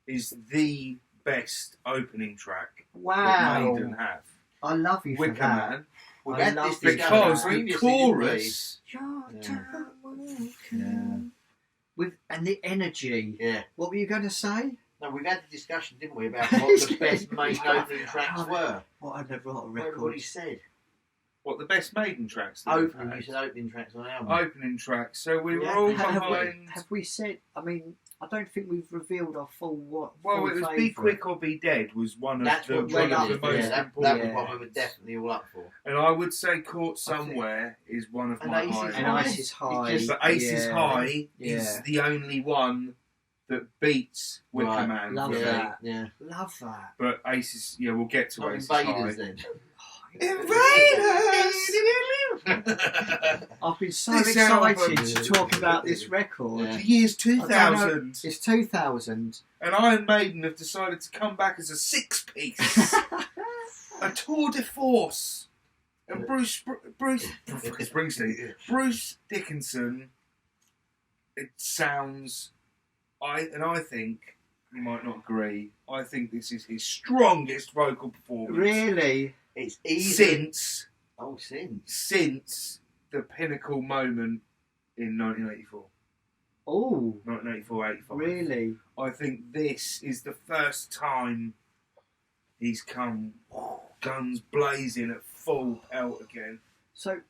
Speaker 3: is the best opening track that
Speaker 1: Wow.
Speaker 3: Maiden have.
Speaker 1: I love you for
Speaker 3: Wicker
Speaker 1: that.
Speaker 3: Man,
Speaker 2: We've
Speaker 1: I
Speaker 2: had
Speaker 1: love
Speaker 2: this
Speaker 1: Wicker
Speaker 2: discussion
Speaker 3: because the
Speaker 2: previously, didn't we?
Speaker 3: chorus.
Speaker 1: Your
Speaker 2: Yeah.
Speaker 1: time will
Speaker 2: Yeah.
Speaker 1: come. And the energy.
Speaker 2: Yeah.
Speaker 1: What were you going to say?
Speaker 2: No, we've had the discussion, didn't we, about what the best Maiden opening tracks were.
Speaker 1: What I never wrote a
Speaker 2: What everybody said.
Speaker 3: What the best Maiden tracks? that we've
Speaker 2: Opening,
Speaker 3: had?
Speaker 2: you said opening tracks on the album.
Speaker 3: Opening tracks. So we were
Speaker 2: Yeah.
Speaker 3: all
Speaker 1: Have
Speaker 3: behind.
Speaker 1: we said? I mean, I don't think we've revealed our full what.
Speaker 3: Well,
Speaker 1: full
Speaker 3: it was Be
Speaker 1: favourite.
Speaker 3: Quick or Be Dead was one of
Speaker 2: That's
Speaker 3: the,
Speaker 2: what
Speaker 3: one
Speaker 1: we
Speaker 3: of
Speaker 1: did,
Speaker 3: the most
Speaker 1: yeah.
Speaker 2: That
Speaker 3: important.
Speaker 2: was
Speaker 1: Yeah.
Speaker 2: what we were definitely all up for.
Speaker 3: And I would say Caught Somewhere is one of
Speaker 2: And
Speaker 3: my
Speaker 2: Ace is
Speaker 3: highlights.
Speaker 1: And Ice is High.
Speaker 2: just-
Speaker 3: But Ace is
Speaker 1: Yeah.
Speaker 3: High
Speaker 1: Yeah.
Speaker 3: is the only one that beats Wicker
Speaker 2: Right.
Speaker 3: Man.
Speaker 1: Love
Speaker 3: for me.
Speaker 1: that.
Speaker 2: Yeah.
Speaker 1: Love that.
Speaker 3: But Ace is, yeah, we'll get to
Speaker 2: Not
Speaker 3: Ace is
Speaker 2: Invaders
Speaker 3: High.
Speaker 2: then.
Speaker 1: I've been so
Speaker 3: This
Speaker 1: excited
Speaker 3: album-
Speaker 1: to talk about this record.
Speaker 2: Yeah.
Speaker 3: The year's
Speaker 1: I don't know.
Speaker 3: 2000,
Speaker 1: It's 2000.
Speaker 3: and Iron Maiden have decided to come back as a six-piece. A tour de force. And Bruce Springsteen, Bruce Dickinson. It sounds, I think you might not agree. I think this is his strongest vocal performance
Speaker 1: Really?
Speaker 2: It's easy.
Speaker 3: since the pinnacle moment in 1984,
Speaker 1: Oh,
Speaker 3: 1984-85.
Speaker 1: really?
Speaker 3: I think this is the first time he's come guns blazing at full pelt again.
Speaker 1: So,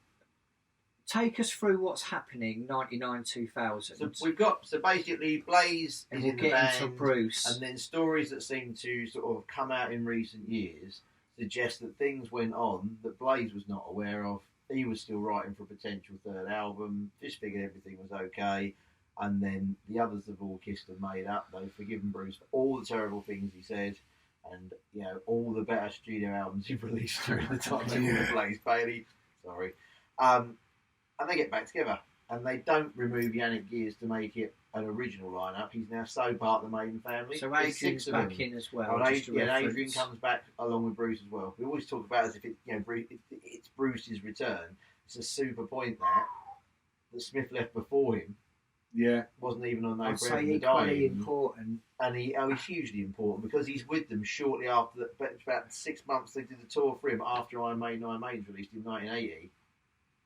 Speaker 1: take us through what's happening 99 2000.
Speaker 2: So we've got basically Blaze
Speaker 1: and
Speaker 2: is
Speaker 1: we'll
Speaker 2: in the
Speaker 1: get
Speaker 2: band,
Speaker 1: into Bruce.
Speaker 2: and then stories that seem to sort of come out in recent years suggest that things went on that Blaze was not aware of. He was still writing for a potential third album. Just figured everything was okay, and then the others have all kissed and made up. They've forgiven Bruce for all the terrible things he said, and all the better studio albums he released during the time they were with Blaze Bailey. Sorry. And they get back together, and they don't remove Yannick Gears to make it an original lineup. He's now so part of the Maiden family.
Speaker 1: So
Speaker 2: There's
Speaker 1: Adrian's
Speaker 2: 6 of
Speaker 1: back
Speaker 2: them.
Speaker 1: in as well.
Speaker 2: And
Speaker 1: just a
Speaker 2: Adrian
Speaker 1: reference.
Speaker 2: comes back along with Bruce as well. We always talk about it as if it's Bruce's return. It's a super point that Smith left before him,
Speaker 3: Yeah.
Speaker 2: Wasn't even on No
Speaker 1: I'd
Speaker 2: Bread
Speaker 1: say
Speaker 2: and the
Speaker 1: equally
Speaker 2: Dying.
Speaker 1: important.
Speaker 2: And he's hugely important because he's with them shortly after that. About 6 months they did the tour for him after Iron Maiden was released in 1980.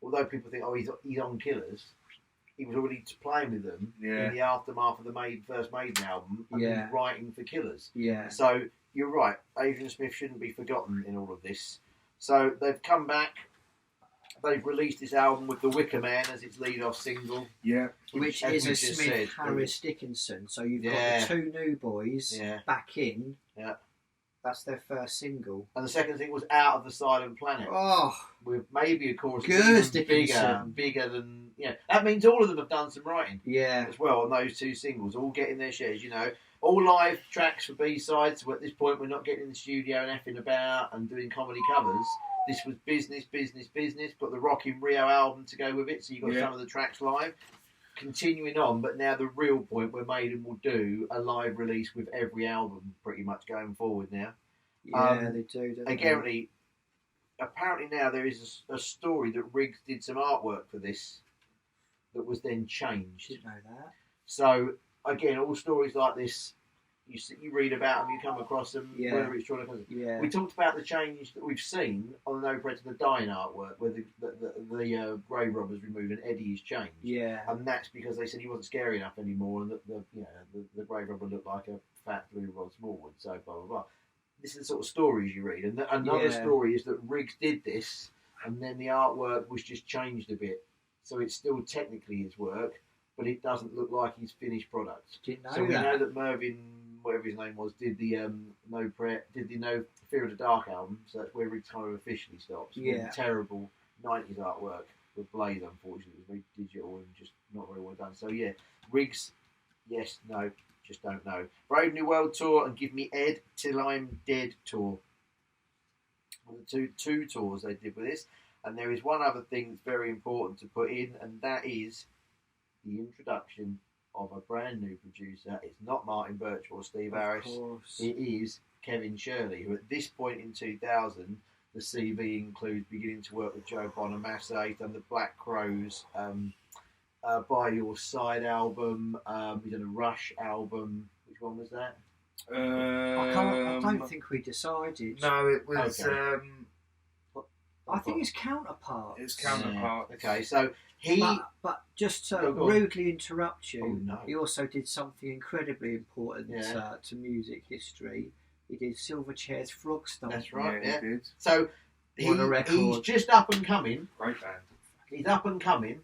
Speaker 2: Although people think, he's on Killers, he was already playing with them in the aftermath of the first Maiden album, and he was writing for Killers.
Speaker 1: Yeah.
Speaker 2: So you're right, Adrian Smith shouldn't be forgotten in all of this. So they've come back. They've released this album with The Wicker Man as its lead-off single.
Speaker 3: Yeah.
Speaker 1: Which is a Smith Harris Dickinson. So you've got the two new boys back in.
Speaker 2: Yeah.
Speaker 1: That's their first single.
Speaker 2: And the second thing was Out of the Silent Planet.
Speaker 1: Oh.
Speaker 2: With maybe, of course, bigger than... that means all of them have done some writing.
Speaker 1: Yeah.
Speaker 2: As well on those two singles, all getting their shares, All live tracks for B-sides, so at this point we're not getting in the studio and effing about and doing comedy covers. This was business. Got the Rock in Rio album to go with it, so you got some of the tracks live. Continuing on, but now the real point where Maiden will do a live release with every album pretty much going forward now.
Speaker 1: Yeah, they do.
Speaker 2: Apparently now there is a story that Riggs did some artwork for this that was then changed.
Speaker 1: Didn't know that.
Speaker 2: So again, all stories like this, you read about them, you come across them, whether it's trying to...
Speaker 1: Yeah.
Speaker 2: We talked about the change that we've seen on the No Bread to the Dying artwork, where the grave robbers removed and Eddie has changed.
Speaker 1: Yeah.
Speaker 2: And that's because they said he wasn't scary enough anymore, and that the grave robber looked like a fat blue Rod Smallwood. So blah blah blah. This is the sort of stories you read, and another story is that Riggs did this, and then the artwork was just changed a bit, so it's still technically his work, but it doesn't look like his finished product.
Speaker 1: Didn't know
Speaker 2: so we know that Mervyn, whatever his name was, did the No Fear of the Dark album, so that's where Riggs kind of officially stops.
Speaker 1: Yeah.
Speaker 2: Terrible 90s artwork with Blade, unfortunately, it was very digital and just not very well done. So yeah, Riggs, yes, no, just don't know. Brave New World tour and Give Me Ed Till I'm Dead tour. The two tours they did with this, and there is one other thing that's very important to put in, and that is the introduction of a brand new producer. It's not Martin Birch or Steve Harris. It is Kevin Shirley, who at this point in 2000, the CV includes beginning to work with Joe Bonamassa. He's done the Black Crowes, By Your Side album. He's done a Rush album. Which one was that?
Speaker 1: I don't think we decided.
Speaker 3: No, it was...
Speaker 2: Okay.
Speaker 1: I think it's Counterpart.
Speaker 3: It's Counterpart.
Speaker 2: Yeah. Okay, so he...
Speaker 1: But just to rudely interrupt you, he also did something incredibly important to music history. He did Silverchair's Frog Stomp.
Speaker 2: That's right,
Speaker 3: He did.
Speaker 2: So he's just up and coming.
Speaker 3: Great band.
Speaker 2: He's up and coming,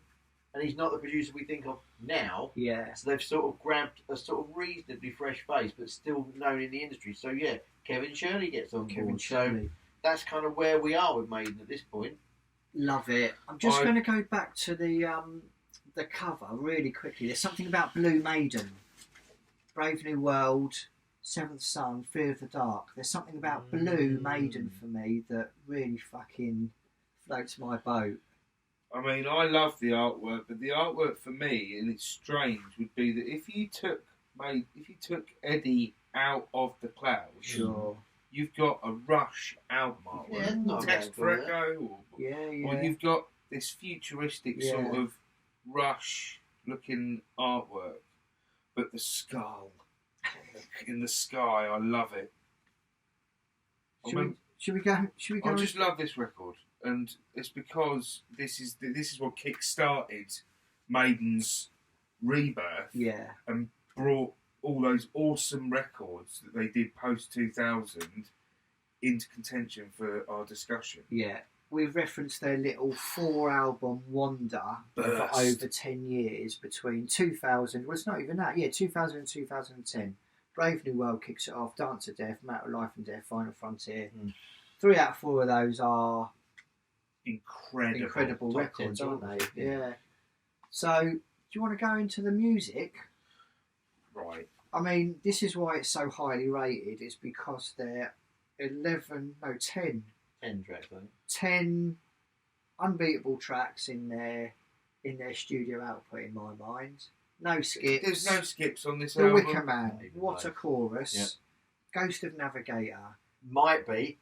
Speaker 2: and he's not the producer we think of now.
Speaker 1: Yeah.
Speaker 2: So they've sort of grabbed a sort of reasonably fresh face, but still known in the industry. So yeah, Kevin Shirley gets on board. So that's kind of where we are with Maiden at this point.
Speaker 1: Love it. I'm just going to go back to the cover really quickly. There's something about Blue Maiden, Brave New World, Seventh Son, Fear of the Dark. There's something about Blue Maiden for me that really fucking floats my boat.
Speaker 3: I mean, I love the artwork, but the artwork for me, and it's strange, would be that if you took Eddie out of the clouds, you've got a Rush album artwork,
Speaker 2: not
Speaker 3: Text for Echo, or you've got this futuristic sort of Rush-looking artwork, but the skull in the sky, I love it.
Speaker 1: Should we go?
Speaker 3: I just love this record, and it's because this is what kick-started Maiden's rebirth, and brought all those awesome records that they did post 2000 into contention for our discussion.
Speaker 1: Yeah, we've referenced their little 4-album wander for over 10 years between 2000. Well, it's not even that. Yeah, 2000 and 2010. Brave New World kicks it off. Dance to Death, Matter of Life and Death, Final Frontier. 3 out of 4 of those are incredible records, aren't they? Yeah. So, do you want to go into the music?
Speaker 3: Right.
Speaker 1: I mean, this is why it's so highly rated. It's because they're 10
Speaker 2: tracks, I think.
Speaker 1: 10 unbeatable tracks in their studio output, in my mind. No skips.
Speaker 3: There's no skips on this
Speaker 1: The
Speaker 3: album.
Speaker 1: Wicker Man, what a chorus. Ghost of Navigator.
Speaker 2: Might be.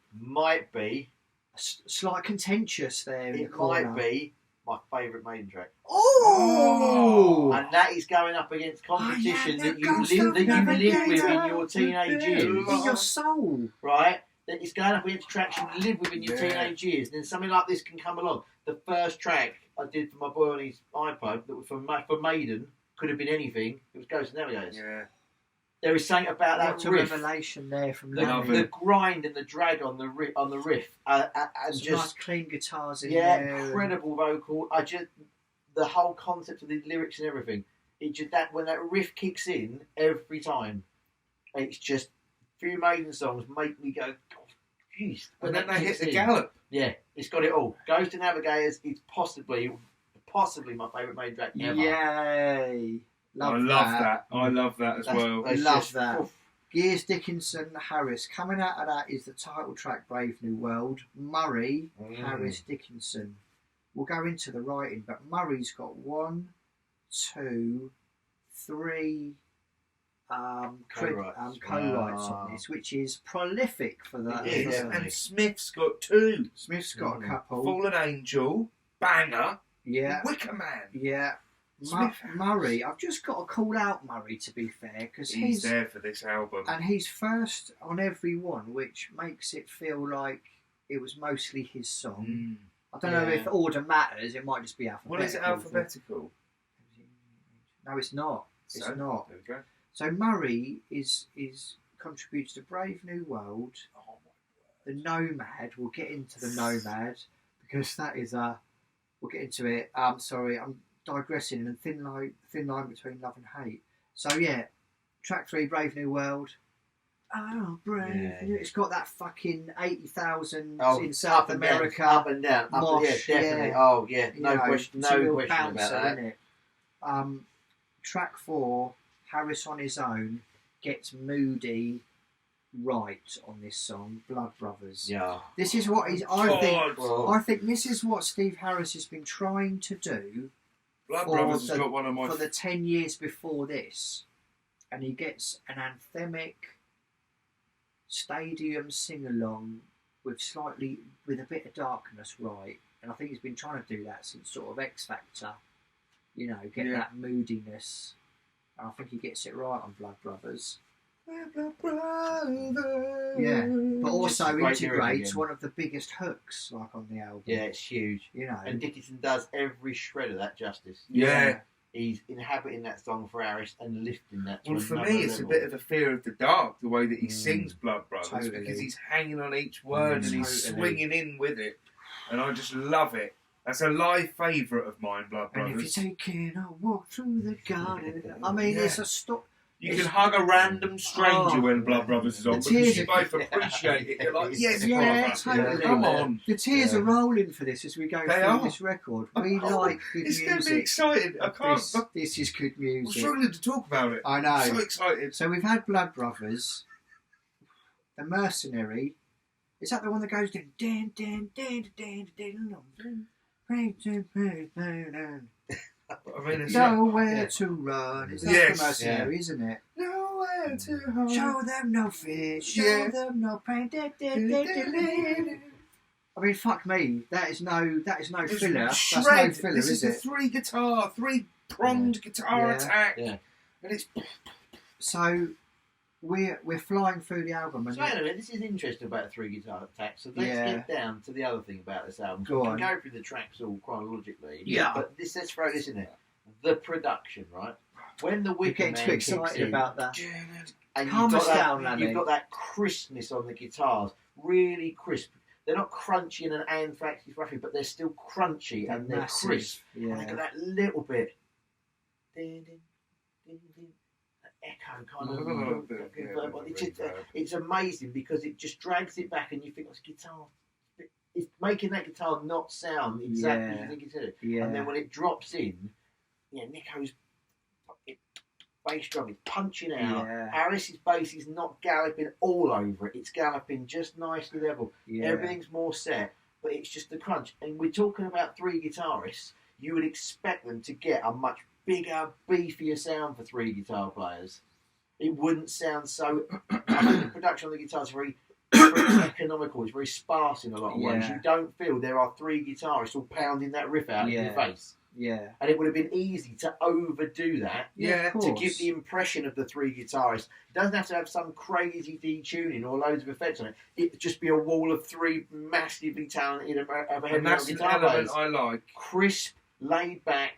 Speaker 1: Slight contentious there in the corner.
Speaker 2: Might be. my favourite Maiden track.
Speaker 1: Oh!
Speaker 2: And that is going up against competition that you live with in your teenage years.
Speaker 1: In your soul.
Speaker 2: Right? That it's going up against tracks you live with in your teenage years. And then something like this can come along. The first track I did for my boy on his iPod that was for Maiden, could have been anything. It was Ghosts and Navigators.
Speaker 3: Yeah.
Speaker 2: There is something about that
Speaker 1: What a
Speaker 2: riff.
Speaker 1: Revelation there from
Speaker 2: The grind and the drag on the riff. And
Speaker 1: some
Speaker 2: just
Speaker 1: nice clean guitars in there.
Speaker 2: incredible vocal. The whole concept of the lyrics and everything. It just that when that riff kicks in every time, it's just few Maiden songs make me go, jeez.
Speaker 3: And then they hit the gallop.
Speaker 2: Yeah, it's got it all. Ghost and Navigators is possibly my favourite Maiden track ever.
Speaker 1: Yay!
Speaker 3: I love that as well.
Speaker 1: I love that. Oof. Gears, Dickinson, Harris. Coming out of that is the title track, Brave New World. Murray, Harris, Dickinson. We'll go into the writing, but Murray's got 1, 2, 3 co-writes on this, which is prolific for that.
Speaker 3: And Smith's got 2.
Speaker 1: Smith's got a couple.
Speaker 3: Fallen Angel, Banger,
Speaker 1: yeah,
Speaker 3: Wicker Man.
Speaker 1: Yeah. Murray, I've just got to call out Murray, to be fair, because
Speaker 3: he's there for this album,
Speaker 1: and he's first on every one, which makes it feel like it was mostly his song. I don't know if order matters. It might just be alphabetical.
Speaker 3: Well, is it alphabetical?
Speaker 1: No, it's not. It's not.
Speaker 3: There we go.
Speaker 1: So Murray is contributes to Brave New World.
Speaker 3: Oh
Speaker 1: my word. The Nomad. We'll get into the Nomad because that is we'll get into it. Sorry, I'm digressing. And thin line between love and hate. So yeah, track 3, Brave New World. Oh, brave! Yeah. It's got that fucking 80,000 in South America.
Speaker 2: Up and down,
Speaker 1: mosh,
Speaker 2: definitely.
Speaker 1: Yeah.
Speaker 2: Oh yeah, no question about that.
Speaker 1: Isn't it? Track 4, Harris on his own gets moody right on this song, Blood Brothers.
Speaker 2: Yeah.
Speaker 1: This is what I think this is what Steve Harris has been trying to do.
Speaker 3: Blood Brothers has got one of my
Speaker 1: for the 10 years before this, and he gets an anthemic stadium sing-along with a bit of darkness, right? And I think he's been trying to do that since sort of X Factor, get that moodiness. And I think he gets it right on Blood Brothers.
Speaker 3: Blood Brothers.
Speaker 1: Yeah, but also integrates one of the biggest hooks on the album.
Speaker 2: Yeah, it's huge. And Dickinson does every shred of that justice.
Speaker 3: Yeah.
Speaker 2: He's inhabiting that song for Harris and lifting that.
Speaker 3: Well, for me, it's a bit of the fear of the dark, the way that he sings Blood Brothers, because he's hanging on each word and he's swinging in with it, and I just love it. That's a live favourite of mine, Blood Brothers.
Speaker 1: And if you're taking a walk through the garden, I mean, it's a stop.
Speaker 3: You can hug a random stranger when Blood Brothers is on because you both appreciate it. You're like, yes, brother.
Speaker 1: Totally.
Speaker 3: Come on.
Speaker 1: The tears are rolling for this as we go through this record. We like good
Speaker 3: music.
Speaker 1: It's going
Speaker 3: to be excited. I can't.
Speaker 1: This is good music.
Speaker 3: I'm struggling to talk about it.
Speaker 1: I know.
Speaker 3: I'm so excited.
Speaker 1: So we've had Blood Brothers. The Mercenary. Is that the one that goes down?
Speaker 3: I mean,
Speaker 1: nowhere to run. It's the Mercenary, isn't it?
Speaker 3: Nowhere to hide.
Speaker 1: Show them no fear. Show them no pain. I mean, fuck me. That is no filler. That's no filler,
Speaker 3: this
Speaker 1: is
Speaker 3: it? This is a three-pronged guitar attack.
Speaker 2: Yeah.
Speaker 3: And it's...
Speaker 1: So we're flying through the album. And
Speaker 2: so wait a minute, this is interesting about the 3 guitar attack. So let's get down to the other thing about this album. We can go through the tracks all chronologically.
Speaker 1: Yeah.
Speaker 2: But let's throw this in there. The production, right? When the Wicker Man
Speaker 1: too excited
Speaker 2: kicks in,
Speaker 1: about that.
Speaker 2: And
Speaker 1: calm us down, Lanny.
Speaker 2: You've got that crispness on the guitars, really crisp. They're not crunchy and anthrax fluffy, but they're still crunchy and they're crisp.
Speaker 1: Yeah.
Speaker 2: And they've got that little bit. Ding, ding, ding, ding. Echo kind of it's amazing because it just drags it back and you think it's guitar. It's making that guitar not sound exactly as you think it's in it.
Speaker 1: Yeah.
Speaker 2: And then when it drops in, Nico's bass drum is punching out.
Speaker 1: Yeah.
Speaker 2: Harris's bass is not galloping all over it. It's galloping just nicely level.
Speaker 1: Yeah.
Speaker 2: Everything's more set, but it's just the crunch. And we're talking about 3 guitarists. You would expect them to get a much bigger, beefier sound for 3 guitar players. It wouldn't sound so... I think the production on the guitars is very it's very economical. It's very sparse in a lot of ways.
Speaker 1: Yeah.
Speaker 2: You don't feel there are three guitarists all pounding that riff out in your face.
Speaker 1: Yeah.
Speaker 2: And it would have been easy to overdo that
Speaker 1: Of
Speaker 2: to
Speaker 1: course.
Speaker 2: give the impression of the three guitarists. It doesn't have to have some crazy detuning or loads of effects on it. It would just be a wall of three massively talented
Speaker 3: And that's an
Speaker 2: guitar
Speaker 3: element
Speaker 2: players.
Speaker 3: I like.
Speaker 2: Crisp, laid back,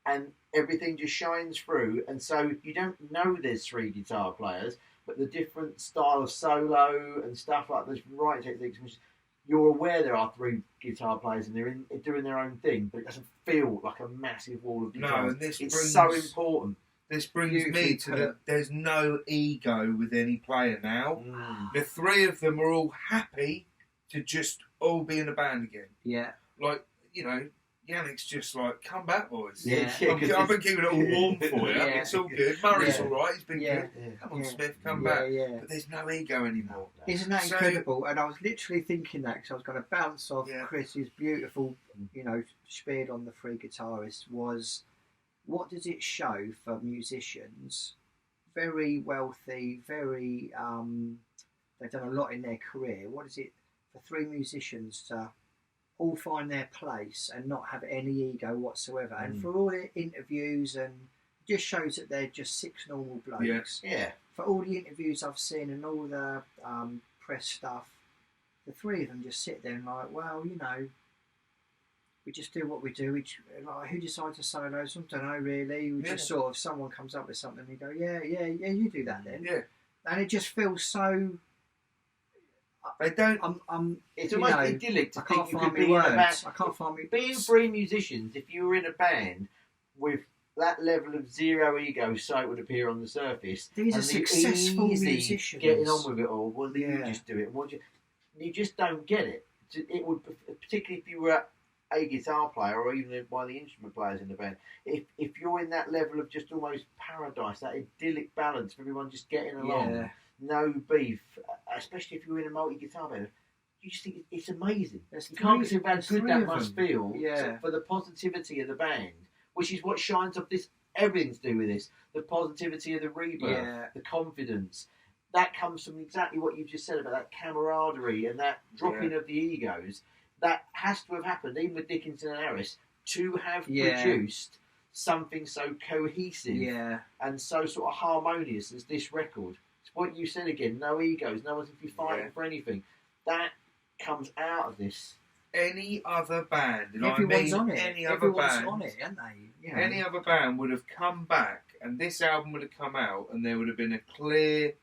Speaker 2: and everything just shines through. And so you don't know there's three guitar players, but the different style of solo and stuff like this, writing techniques, which you're aware there are three guitar players and they're doing their own thing, but it doesn't feel like a massive wall of guitars.
Speaker 3: No, and this
Speaker 2: it's
Speaker 3: brings,
Speaker 2: so important.
Speaker 3: This brings
Speaker 1: Beautifully
Speaker 3: me to
Speaker 1: put.
Speaker 3: there's no ego with any player now.
Speaker 2: Mm.
Speaker 3: The three of them are all happy to just all be in a band again.
Speaker 1: Yeah.
Speaker 3: Like, Yannick's just like, come back, boys.
Speaker 1: Yeah.
Speaker 3: I've been keeping it all warm for you.
Speaker 1: Yeah.
Speaker 3: It's all good. Murray's
Speaker 1: Yeah.
Speaker 3: all right. He's been
Speaker 1: Yeah.
Speaker 3: good. Come on,
Speaker 1: Yeah.
Speaker 3: Smith, come
Speaker 1: Yeah,
Speaker 3: back.
Speaker 1: yeah.
Speaker 3: But there's no ego anymore.
Speaker 1: Isn't that
Speaker 3: So-
Speaker 1: incredible? And I was literally thinking that because I was going to bounce off
Speaker 3: Yeah.
Speaker 1: Chris's beautiful, spiel on the three guitarists. Was what does it show for musicians? Very wealthy, very. They've done a lot in their career. What is it for three musicians to all find their place and not have any ego whatsoever? And for all their interviews, and just shows that they're just six normal blokes.
Speaker 2: Yeah.
Speaker 1: For all the interviews I've seen and all the press stuff, the three of them just sit there and like, well, we just do what we do. Like, who decides the solos? I don't know really. We just sort of, someone comes up with something and we go, yeah, you do that then.
Speaker 3: Yeah.
Speaker 1: And it just feels so.
Speaker 3: They don't.
Speaker 2: It's almost idyllic to
Speaker 1: I can't
Speaker 2: think you
Speaker 1: find
Speaker 2: could
Speaker 1: me
Speaker 2: be in a
Speaker 1: words.
Speaker 2: band.
Speaker 1: I can't find me.
Speaker 2: Being three musicians, if you were in a band with that level of zero ego, so it would appear on the surface.
Speaker 1: These are
Speaker 2: and the
Speaker 1: successful
Speaker 2: easy
Speaker 1: musicians.
Speaker 2: getting on with it all. Well, you
Speaker 1: Yeah.
Speaker 2: just do it. You just don't get it. It would, particularly if you were a guitar player or even one of the instrument players in the band. If you're in that level of just almost paradise, that idyllic balance of everyone just getting along,
Speaker 1: Yeah.
Speaker 2: no beef, especially if you're in a multi-guitar band. You just think it's amazing.
Speaker 1: There's
Speaker 2: You can't
Speaker 1: three-
Speaker 2: conceive how
Speaker 1: there's
Speaker 2: good
Speaker 1: three
Speaker 2: that
Speaker 1: of
Speaker 2: must
Speaker 1: them.
Speaker 2: feel
Speaker 1: Yeah.
Speaker 2: for the positivity of the band, which is what shines off this. Everything to do with this, the positivity of the rebirth,
Speaker 1: Yeah.
Speaker 2: the confidence. That comes from exactly what you've just said about that camaraderie and that dropping of the egos. That has to have happened, even with Dickinson and Harris, to have produced something so cohesive and so sort of harmonious as this record. It's what you said again, no egos, no one's fighting for anything. That comes out of this.
Speaker 3: Any other band, and
Speaker 1: Everyone's
Speaker 3: I mean
Speaker 1: on it.
Speaker 3: any other
Speaker 1: Everyone's
Speaker 3: band,
Speaker 1: on it, aren't they?
Speaker 3: any other band would have come back, and this album would have come out, and there would have been a clear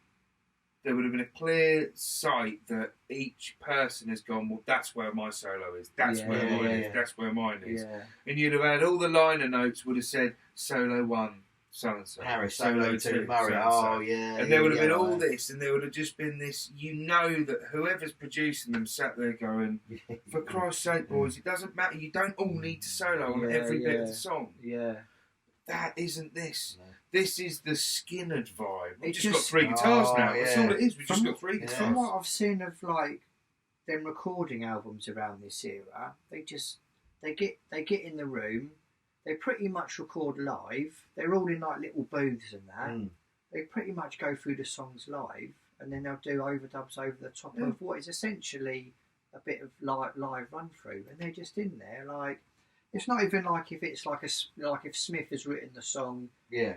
Speaker 3: sight that each person has gone, well, that's where my solo is, that's where mine is, that's where mine is, and you'd have had all the liner notes would have said solo 1, so and so,
Speaker 2: Harris, solo 2, Murray,
Speaker 3: and there would have been all this, and there would have just been this. That whoever's producing them sat there going, for Christ's sake, boys, it doesn't matter. You don't all need to solo on every bit of the song.
Speaker 1: Yeah.
Speaker 3: That isn't this. No. This is the Skinner vibe. We've just got
Speaker 1: just-
Speaker 3: three guitars now. That's all it is. We've just
Speaker 1: From-
Speaker 3: got three guitars.
Speaker 1: From what I've seen of like them recording albums around this era, they get in the room. They pretty much record live. They're all in like little booths and that. They pretty much go through the songs live, and then they'll do overdubs over the top of what is essentially a bit of live run through, and they're just in there like. It's not even like if it's like if Smith has written the song,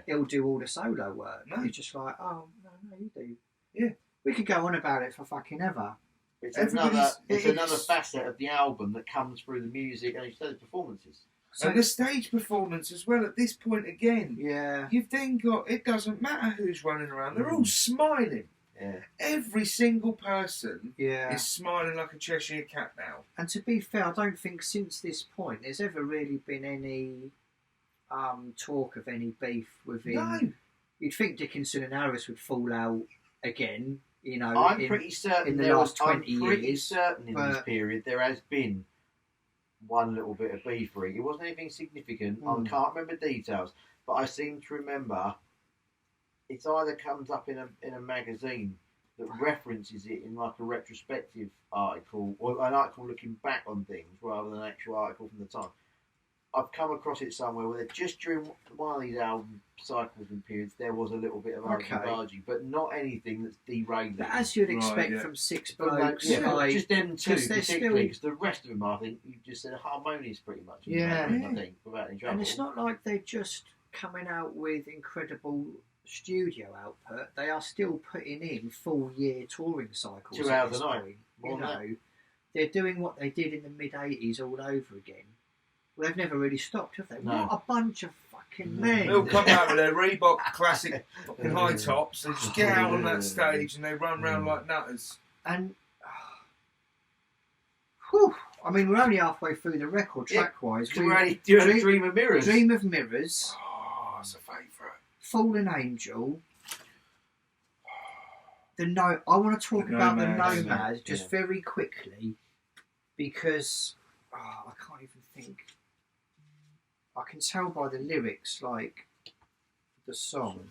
Speaker 1: he'll do all the solo work.
Speaker 3: No.
Speaker 1: It's just like, oh no, you do.
Speaker 3: Yeah,
Speaker 1: we could go on about it for fucking ever.
Speaker 2: It's another facet of the album that comes through the music and the performances.
Speaker 3: So, and the stage performance as well at this point again.
Speaker 1: Yeah.
Speaker 3: You've then got, it doesn't matter who's running around, they're all smiling.
Speaker 2: Yeah.
Speaker 3: Every single person
Speaker 1: Yeah.
Speaker 3: is smiling like a Cheshire cat now.
Speaker 1: And to be fair, I don't think since this point there's ever really been any talk of any beef within.
Speaker 3: No.
Speaker 1: You'd think Dickinson and Harris would fall out again, you know.
Speaker 2: I'm pretty certain
Speaker 1: in the last 20
Speaker 2: I'm pretty
Speaker 1: years,
Speaker 2: certain in this
Speaker 1: but-
Speaker 2: period there has been one little bit of beefery. It wasn't anything significant. I can't remember details, but I seem to remember it's either comes up in a magazine that references it in like a retrospective article or an article looking back on things rather than an actual article from the time. I've come across it somewhere where just during one of these album cycles and periods there was a little bit of argy-bargy, but not anything that's derailing.
Speaker 1: But as you'd expect
Speaker 3: yeah.
Speaker 1: from six
Speaker 2: But
Speaker 1: blokes,
Speaker 2: like, just them two
Speaker 1: they're
Speaker 2: particularly, because the rest of them, I think, you just said harmonious pretty much.
Speaker 1: Yeah.
Speaker 2: I think, without any trouble.
Speaker 1: And it's not like they're just coming out with incredible studio output. They are still putting in full year touring cycles.
Speaker 2: 2 hours a night.
Speaker 1: You know, they're doing what they did in the mid '80s all over again. Well, they've never really stopped, have they?
Speaker 2: No.
Speaker 1: What a bunch of fucking men!
Speaker 3: They'll come out with their Reebok classic fucking high tops. They just get out on that stage and they run round like nutters.
Speaker 1: And whew, I mean, we're only halfway through the record track-wise.
Speaker 2: We're only doing Dream of Mirrors.
Speaker 1: Dream of Mirrors.
Speaker 3: Oh, it's a favourite.
Speaker 1: Fallen Angel. I want to talk about the Nomads just very quickly because I can't even think. I can tell by the lyrics, like the song.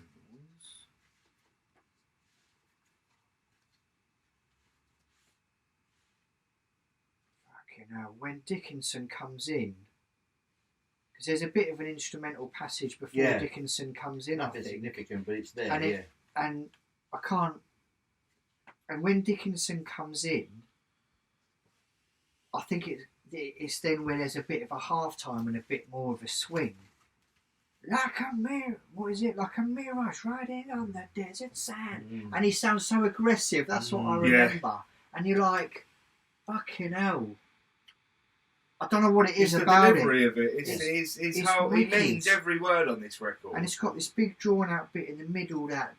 Speaker 1: Fucking hell, when Dickinson comes in. Because there's a bit of an instrumental passage before Dickinson comes in.
Speaker 2: Nothing significant, but it's there.
Speaker 1: And I can't. And when Dickinson comes in, I think it's then where there's a bit of a half time and a bit more of a swing. Like a mirror, what is it? Like a mirage riding on the desert sand. And he sounds so aggressive. That's what I remember. And you're like, fucking hell. I don't know what it is about it.
Speaker 3: The delivery of it. It's how he means every word on this record.
Speaker 1: And it's got this big drawn out bit in the middle that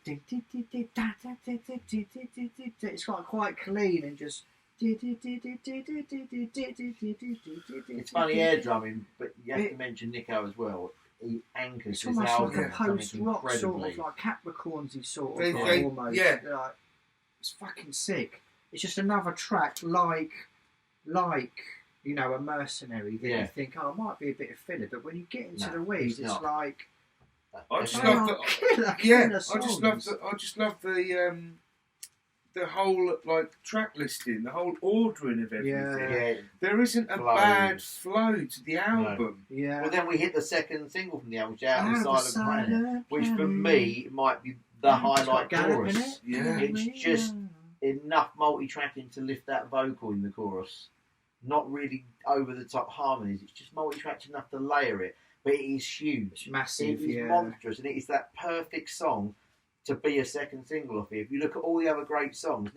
Speaker 1: it's got quite clean and just.
Speaker 2: It's funny air drumming, but you have to mention Nico as well. He anchors
Speaker 1: this album. It's almost like a post-rock sort of like Capricorns-y sort of almost.
Speaker 3: Yeah.
Speaker 1: Like, it's fucking sick. It's just another track like you know, a Mercenary that you think, it might be a bit of filler, but when you get into the weeds, it's like.
Speaker 3: I just love the whole like track listing, the whole ordering of everything.
Speaker 2: Yeah.
Speaker 3: There isn't a bad flow to the album.
Speaker 1: No. Yeah.
Speaker 2: Well, then we hit the second single from the album, which is Out of the Silent Planet, which for me might be the highlight chorus.
Speaker 3: Yeah.
Speaker 2: It's just enough multi-tracking to lift that vocal in the chorus. Not really over the top harmonies. It's just multi-tracked enough to layer it, but it is huge.
Speaker 1: It's massive.
Speaker 2: It is monstrous, and it is that perfect song to be a second single off here. If you look at all the other great songs,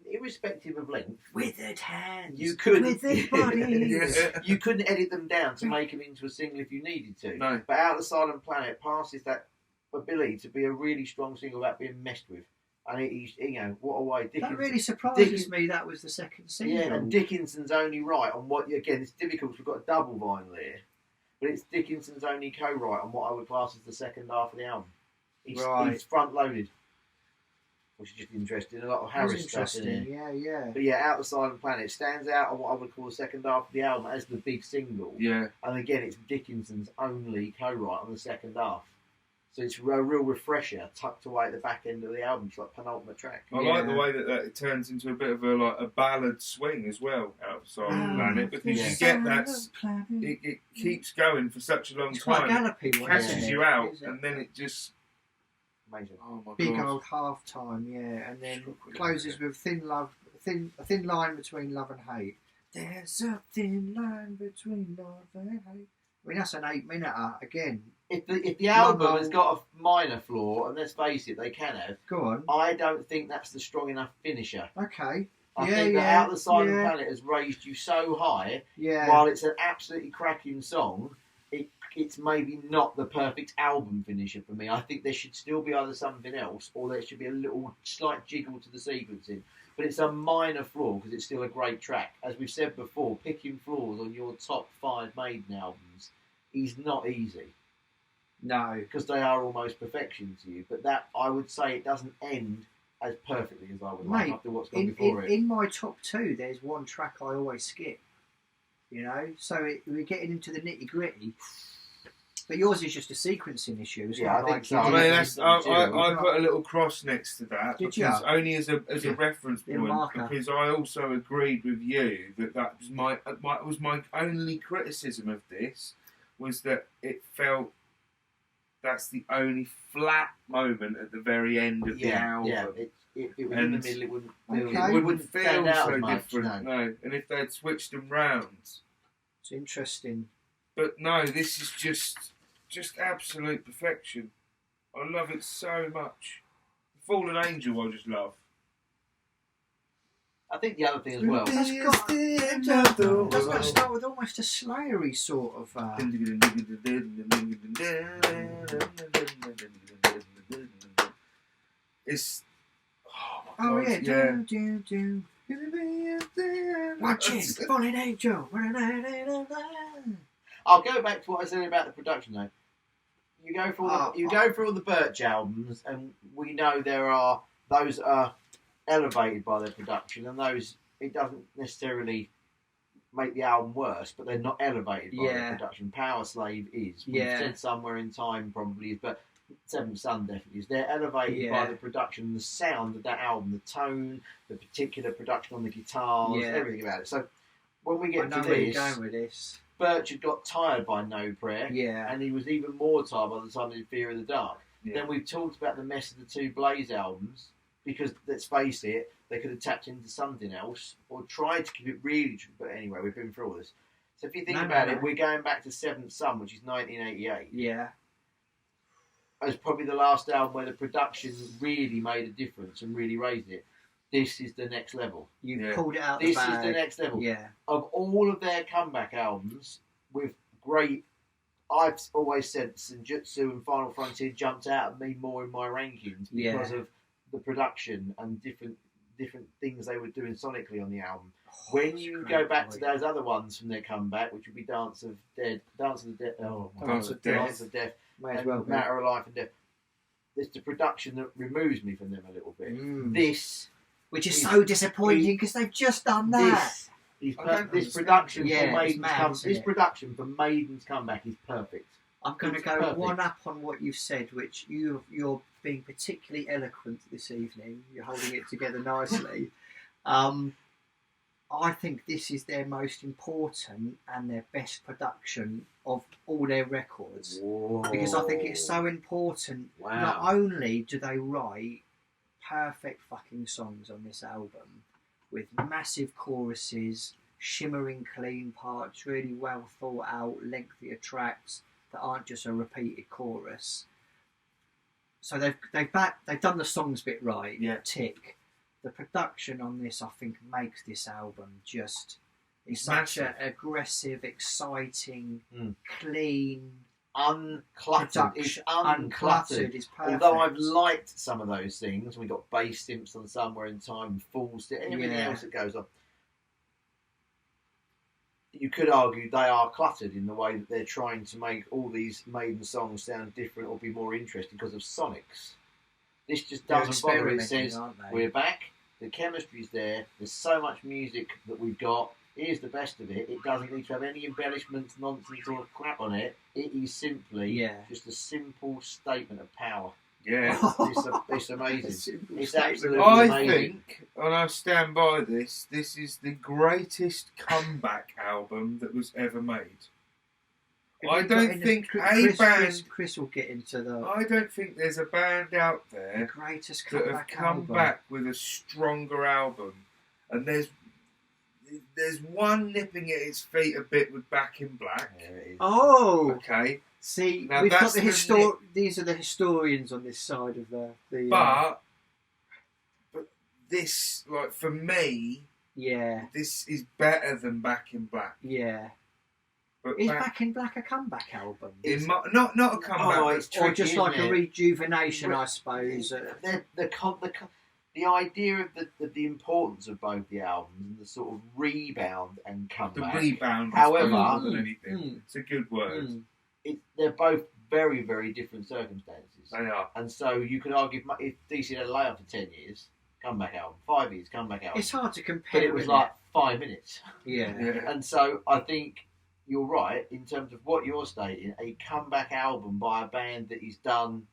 Speaker 2: irrespective of length,
Speaker 1: withered hands,
Speaker 2: you couldn't,
Speaker 1: withered bodies.
Speaker 2: You couldn't edit them down to make them into a single if you needed to.
Speaker 3: No.
Speaker 2: But Out of the Silent Planet passes that ability to be a really strong single without being messed with. And it is, you know, what a way.
Speaker 1: That really surprises me. That was the second single.
Speaker 2: Yeah, and Dickinson's only right on what. Again, it's difficult because we've got a double vinyl here, but it's Dickinson's only co-write on what I would class as the second half of the album. He's front loaded, which is just interesting. A lot of Harris stuff in here.
Speaker 1: Yeah.
Speaker 2: But yeah, Out of the Silent Planet stands out on what I would call the second half of the album as the big single.
Speaker 3: Yeah.
Speaker 2: And again, it's Dickinson's only co-write on the second half. So it's a real refresher tucked away at the back end of the album. It's like penultimate track.
Speaker 3: I like the way that it turns into a bit of a ballad swing as well, Out of the Silent Planet, because you get that. It keeps going for such a long
Speaker 1: it's
Speaker 3: time.
Speaker 1: Quite gallopy,
Speaker 3: catches you out, and then it just.
Speaker 2: Amazing.
Speaker 3: Oh my
Speaker 1: big
Speaker 3: God.
Speaker 1: old half time, and then closes with a thin line between love and hate. There's a thin line between love and hate. I mean, that's an 8-minute again.
Speaker 2: If the album has got a minor flaw, and let's face it, they can have.
Speaker 1: Go on.
Speaker 2: I don't think that's the strong enough finisher.
Speaker 1: Okay.
Speaker 2: I think that Out of the Silent Planet has raised you so high.
Speaker 1: Yeah.
Speaker 2: While it's an absolutely cracking song, it's maybe not the perfect album finisher for me. I think there should still be either something else, or there should be a little slight jiggle to the sequencing. But it's a minor flaw because it's still a great track. As we've said before, picking flaws on your top 5 Maiden albums is not easy.
Speaker 1: No.
Speaker 2: Because they are almost perfection to you. But that, I would say, it doesn't end as perfectly as I would like after what's gone before it.
Speaker 1: In my top 2, there's one track I always skip. You know? So we're getting into the nitty-gritty. But yours is just a sequencing issue. It's
Speaker 2: I think so.
Speaker 3: I mean, I put a little cross next to that.
Speaker 1: Did
Speaker 3: because
Speaker 1: you?
Speaker 3: Only as a reference point,
Speaker 1: marker.
Speaker 3: because I also agreed with you that was my only criticism of this was that it felt that's the only flat moment at the very end of the album.
Speaker 2: Yeah, it was in the middle. It wouldn't feel.
Speaker 1: Okay.
Speaker 2: It wouldn't
Speaker 3: feel
Speaker 2: stand out
Speaker 3: so
Speaker 2: as much.
Speaker 3: different. No, and if they'd switched them round,
Speaker 1: It's interesting.
Speaker 3: but no, this is just absolute perfection. I love it so much. Fallen Angel, I just love.
Speaker 2: I think the other thing as well.
Speaker 1: Doesn't that start with almost a Slayery sort of?
Speaker 3: It's
Speaker 1: Oh
Speaker 3: God,
Speaker 1: yeah. Watch it, Fallen Angel.
Speaker 2: I'll go back to what I said about the production though. You go through all the Birch albums, and we know there are those that are elevated by their production, and those it doesn't necessarily make the album worse, but they're not elevated by their production. Power Slave is. We've said Somewhere in Time probably is, but Seventh Son definitely is. They're elevated by the production, the sound of that album, the tone, the particular production on the guitars, everything about it. So when we get to
Speaker 1: where you're
Speaker 2: this,
Speaker 1: going with this.
Speaker 2: Birch had got tired by No Prayer, and he was even more tired by the time he did Fear of the Dark. Then we've talked about the mess of the two Blaze albums, because let's face it, they could have tapped into something else or tried to keep it really true. But anyway, we've been through all this. So if you think about it, we're going back to Seventh Son, which is 1988.
Speaker 1: Yeah.
Speaker 2: As probably the last album where the production really made a difference and really raised it. This is the next level.
Speaker 1: You've pulled it out
Speaker 2: This
Speaker 1: the bag.
Speaker 2: is the next level.
Speaker 1: Yeah.
Speaker 2: Of all of their comeback albums, with great... I've always said Senjutsu and Final Frontier jumped out at me more in my rankings because of the production and different things they were doing sonically on the album. When you go back to those other ones from their comeback, which would be Dance of Death,
Speaker 1: Dance of Death,
Speaker 2: May as well Matter of Life and Death. It's the production that removes me from them a little bit. This,
Speaker 1: which is so disappointing because they've just done that.
Speaker 2: This production for Maiden's comeback is perfect.
Speaker 1: I'm going to go one up on what you've said, which you're being particularly eloquent this evening. You're holding it together nicely. I think this is their most important and their best production of all their records.
Speaker 2: Whoa.
Speaker 1: Because I think it's so important.
Speaker 2: Wow.
Speaker 1: Not only do they write perfect fucking songs on this album with massive choruses, shimmering clean parts, really well thought out, lengthier tracks that aren't just a repeated chorus. So they've done the songs bit right. Tick. The production on this, I think, makes this album just... It's such an aggressive, exciting, clean...
Speaker 2: Uncluttered. It's uncluttered.
Speaker 1: It's perfect.
Speaker 2: Although I've liked some of those things. We got bass simps on Somewhere in Time, Falls, everything else that goes on. You could argue they are cluttered in the way that they're trying to make all these Maiden songs sound different or be more interesting because of sonics. This just doesn't bother. It says, we're back, the chemistry's there, there's so much music that we've got, here's the best of it. It doesn't need to have any embellishments, nonsense or crap on it. It is simply just a simple statement of power.
Speaker 3: Yeah.
Speaker 2: It's amazing. It's absolutely
Speaker 3: amazing.
Speaker 2: I think,
Speaker 3: and I stand by this is the greatest comeback album that was ever made. I don't think
Speaker 1: Chris will get into the...
Speaker 3: I don't think there's a band out there
Speaker 1: the greatest
Speaker 3: that have come back with a stronger album. And there's one nipping at its feet a bit with Back in Black.
Speaker 1: Oh!
Speaker 3: Okay.
Speaker 1: See,
Speaker 3: now
Speaker 1: we've got these are the historians on this side of the
Speaker 3: but this, like, for me, this is better than Back in Black.
Speaker 1: Yeah. But is Back in Black a comeback album?
Speaker 3: Not a comeback.
Speaker 2: It's tricky,
Speaker 1: or just like a rejuvenation, I suppose.
Speaker 2: The idea of the importance of both the albums and the sort of rebound and comeback.
Speaker 3: The rebound,
Speaker 2: however,
Speaker 3: more than anything. It's a good word.
Speaker 2: They're both very, very different circumstances.
Speaker 3: They are.
Speaker 2: And so you could argue if DC had a layout for 10 years, comeback album, 5 years, comeback album.
Speaker 1: It's hard to compare.
Speaker 2: But it was like 5 minutes.
Speaker 1: Yeah.
Speaker 2: And so I think you're right in terms of what you're stating. A comeback album by a band that is done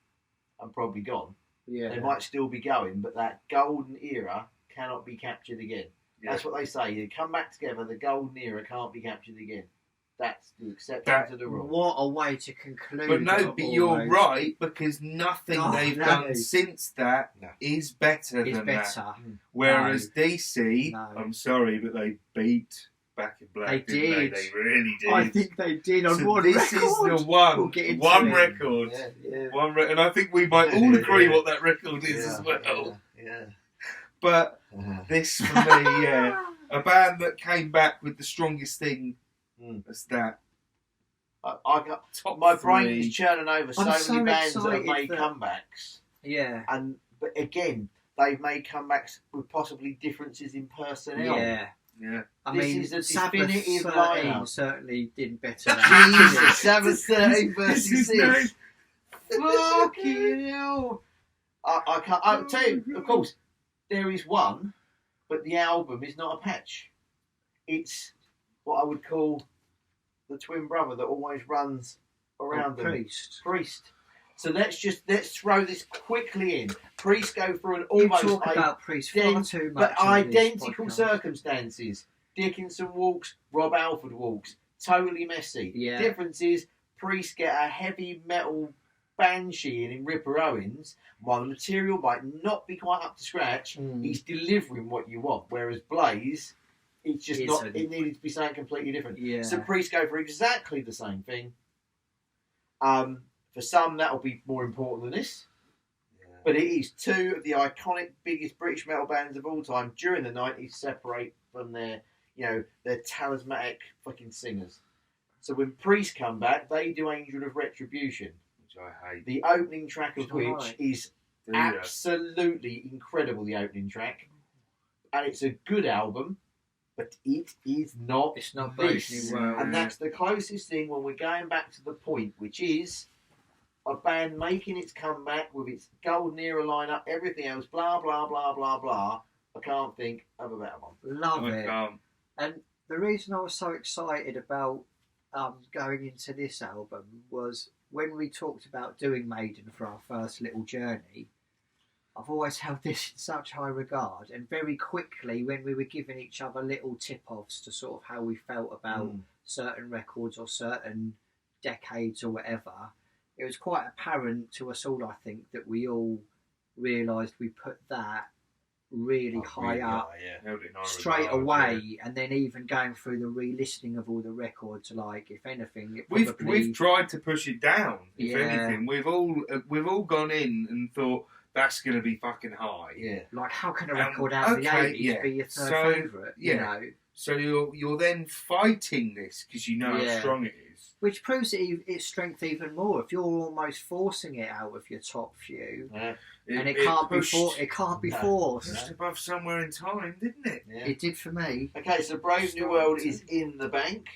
Speaker 2: and probably gone.
Speaker 1: Yeah.
Speaker 2: They might still be going, but that golden era cannot be captured again. Yeah. That's what they say. You come back together, the golden era can't be captured again. That's the exception
Speaker 3: That-
Speaker 2: to the rule.
Speaker 1: What a way to conclude.
Speaker 3: But no,
Speaker 1: it
Speaker 3: but you're
Speaker 1: almost.
Speaker 3: right, because nothing
Speaker 1: Oh,
Speaker 3: they've
Speaker 1: no.
Speaker 3: done since that
Speaker 2: No.
Speaker 3: is better
Speaker 1: It's
Speaker 3: than
Speaker 1: better.
Speaker 3: that. Whereas DC,
Speaker 1: No.
Speaker 3: I'm sorry, but they beat Back in Black.
Speaker 1: They
Speaker 3: didn't
Speaker 1: did.
Speaker 3: They really did.
Speaker 1: I think they did on
Speaker 3: So
Speaker 1: one
Speaker 3: this
Speaker 1: record.
Speaker 3: is the one,
Speaker 1: We'll get into
Speaker 3: one
Speaker 1: it.
Speaker 3: record.
Speaker 2: Yeah.
Speaker 3: And I think we might all agree what that record is as well.
Speaker 2: Yeah.
Speaker 3: But this, for me, yeah, a band that came back with the strongest thing as that.
Speaker 2: I got
Speaker 3: Top
Speaker 2: my
Speaker 3: three.
Speaker 2: brain is churning over so
Speaker 1: I'm
Speaker 2: many
Speaker 1: so
Speaker 2: bands that have
Speaker 1: excited
Speaker 2: made
Speaker 1: that-
Speaker 2: comebacks,
Speaker 1: Yeah.
Speaker 2: but again, they've made comebacks with possibly differences in personnel.
Speaker 1: Yeah.
Speaker 3: Yeah.
Speaker 1: I
Speaker 2: This
Speaker 1: mean,
Speaker 2: is a
Speaker 1: Sabbath
Speaker 2: definitive
Speaker 1: 13
Speaker 2: lineup.
Speaker 1: certainly did better than
Speaker 2: Jesus, 7:30
Speaker 3: This
Speaker 2: versus
Speaker 3: is
Speaker 2: 6. Fucking hell! I can't. I'll tell you, of course, there is one, but the album is not a patch. It's what I would call the twin brother that always runs around them.
Speaker 1: Priest.
Speaker 2: So let's throw this quickly in. Priest go through an
Speaker 1: You
Speaker 2: almost
Speaker 1: talk about Priest far
Speaker 2: ident-
Speaker 1: too much.
Speaker 2: but
Speaker 1: on this
Speaker 2: identical
Speaker 1: podcast.
Speaker 2: circumstances. Dickinson walks, Rob Alford walks. Totally messy.
Speaker 1: Yeah.
Speaker 2: Difference is Priest get a heavy metal banshee in Ripper Owens, while the material might not be quite up to scratch. He's delivering what you want. Whereas Blaze, it's just not. It needed to be something completely different.
Speaker 1: Yeah.
Speaker 2: So Priest go for exactly the same thing. For some, that'll be more important than this. But it is two of the iconic, biggest British metal bands of all time during the 90s separate from their talismanic fucking singers. So when Priest come back, they do Angel of Retribution.
Speaker 3: Which I hate.
Speaker 2: The opening track of
Speaker 1: It's
Speaker 2: which
Speaker 1: alright.
Speaker 2: is
Speaker 3: Do ya?
Speaker 2: absolutely incredible, the opening track. And it's a good album, but it is not
Speaker 1: It's not
Speaker 2: this.
Speaker 1: Brave New World.
Speaker 2: And that's the closest thing when we're going back to the point, which is a band making its comeback with its golden era lineup, everything else, blah, blah, blah, blah, blah. I can't think of a better one.
Speaker 1: Love it.
Speaker 3: can't.
Speaker 1: And the reason I was so excited about going into this album was when we talked about doing Maiden for our first little journey. I've always held this in such high regard, and very quickly when we were giving each other little tip-offs to sort of how we felt about certain records or certain decades or whatever, it was quite apparent to us all, I think, that we all realised we put that really high up
Speaker 3: Held it in high
Speaker 1: straight
Speaker 3: regard,
Speaker 1: away,
Speaker 3: yeah.
Speaker 1: and then even going through the re-listening of all the records, like if anything, it
Speaker 3: We've
Speaker 1: probably
Speaker 3: tried to push it down. If
Speaker 1: Yeah.
Speaker 3: anything, we've all gone in and thought that's going to be fucking high.
Speaker 2: Yeah.
Speaker 1: like how can a record out of the
Speaker 3: okay,
Speaker 1: 80s
Speaker 3: yeah.
Speaker 1: be your third
Speaker 3: So,
Speaker 1: favourite?
Speaker 3: yeah.
Speaker 1: You know,
Speaker 3: So you're then fighting this because you know how
Speaker 1: Yeah.
Speaker 3: strong it is.
Speaker 1: which proves its strength even more. If you're almost forcing it out of your top few,
Speaker 2: Yeah.
Speaker 1: and it can't be
Speaker 3: pushed-
Speaker 1: it can't be
Speaker 2: No.
Speaker 1: forced.
Speaker 3: Just above somewhere in time, didn't it?
Speaker 2: Yeah.
Speaker 1: It did for me.
Speaker 2: Okay, so Brave New World is in the bank.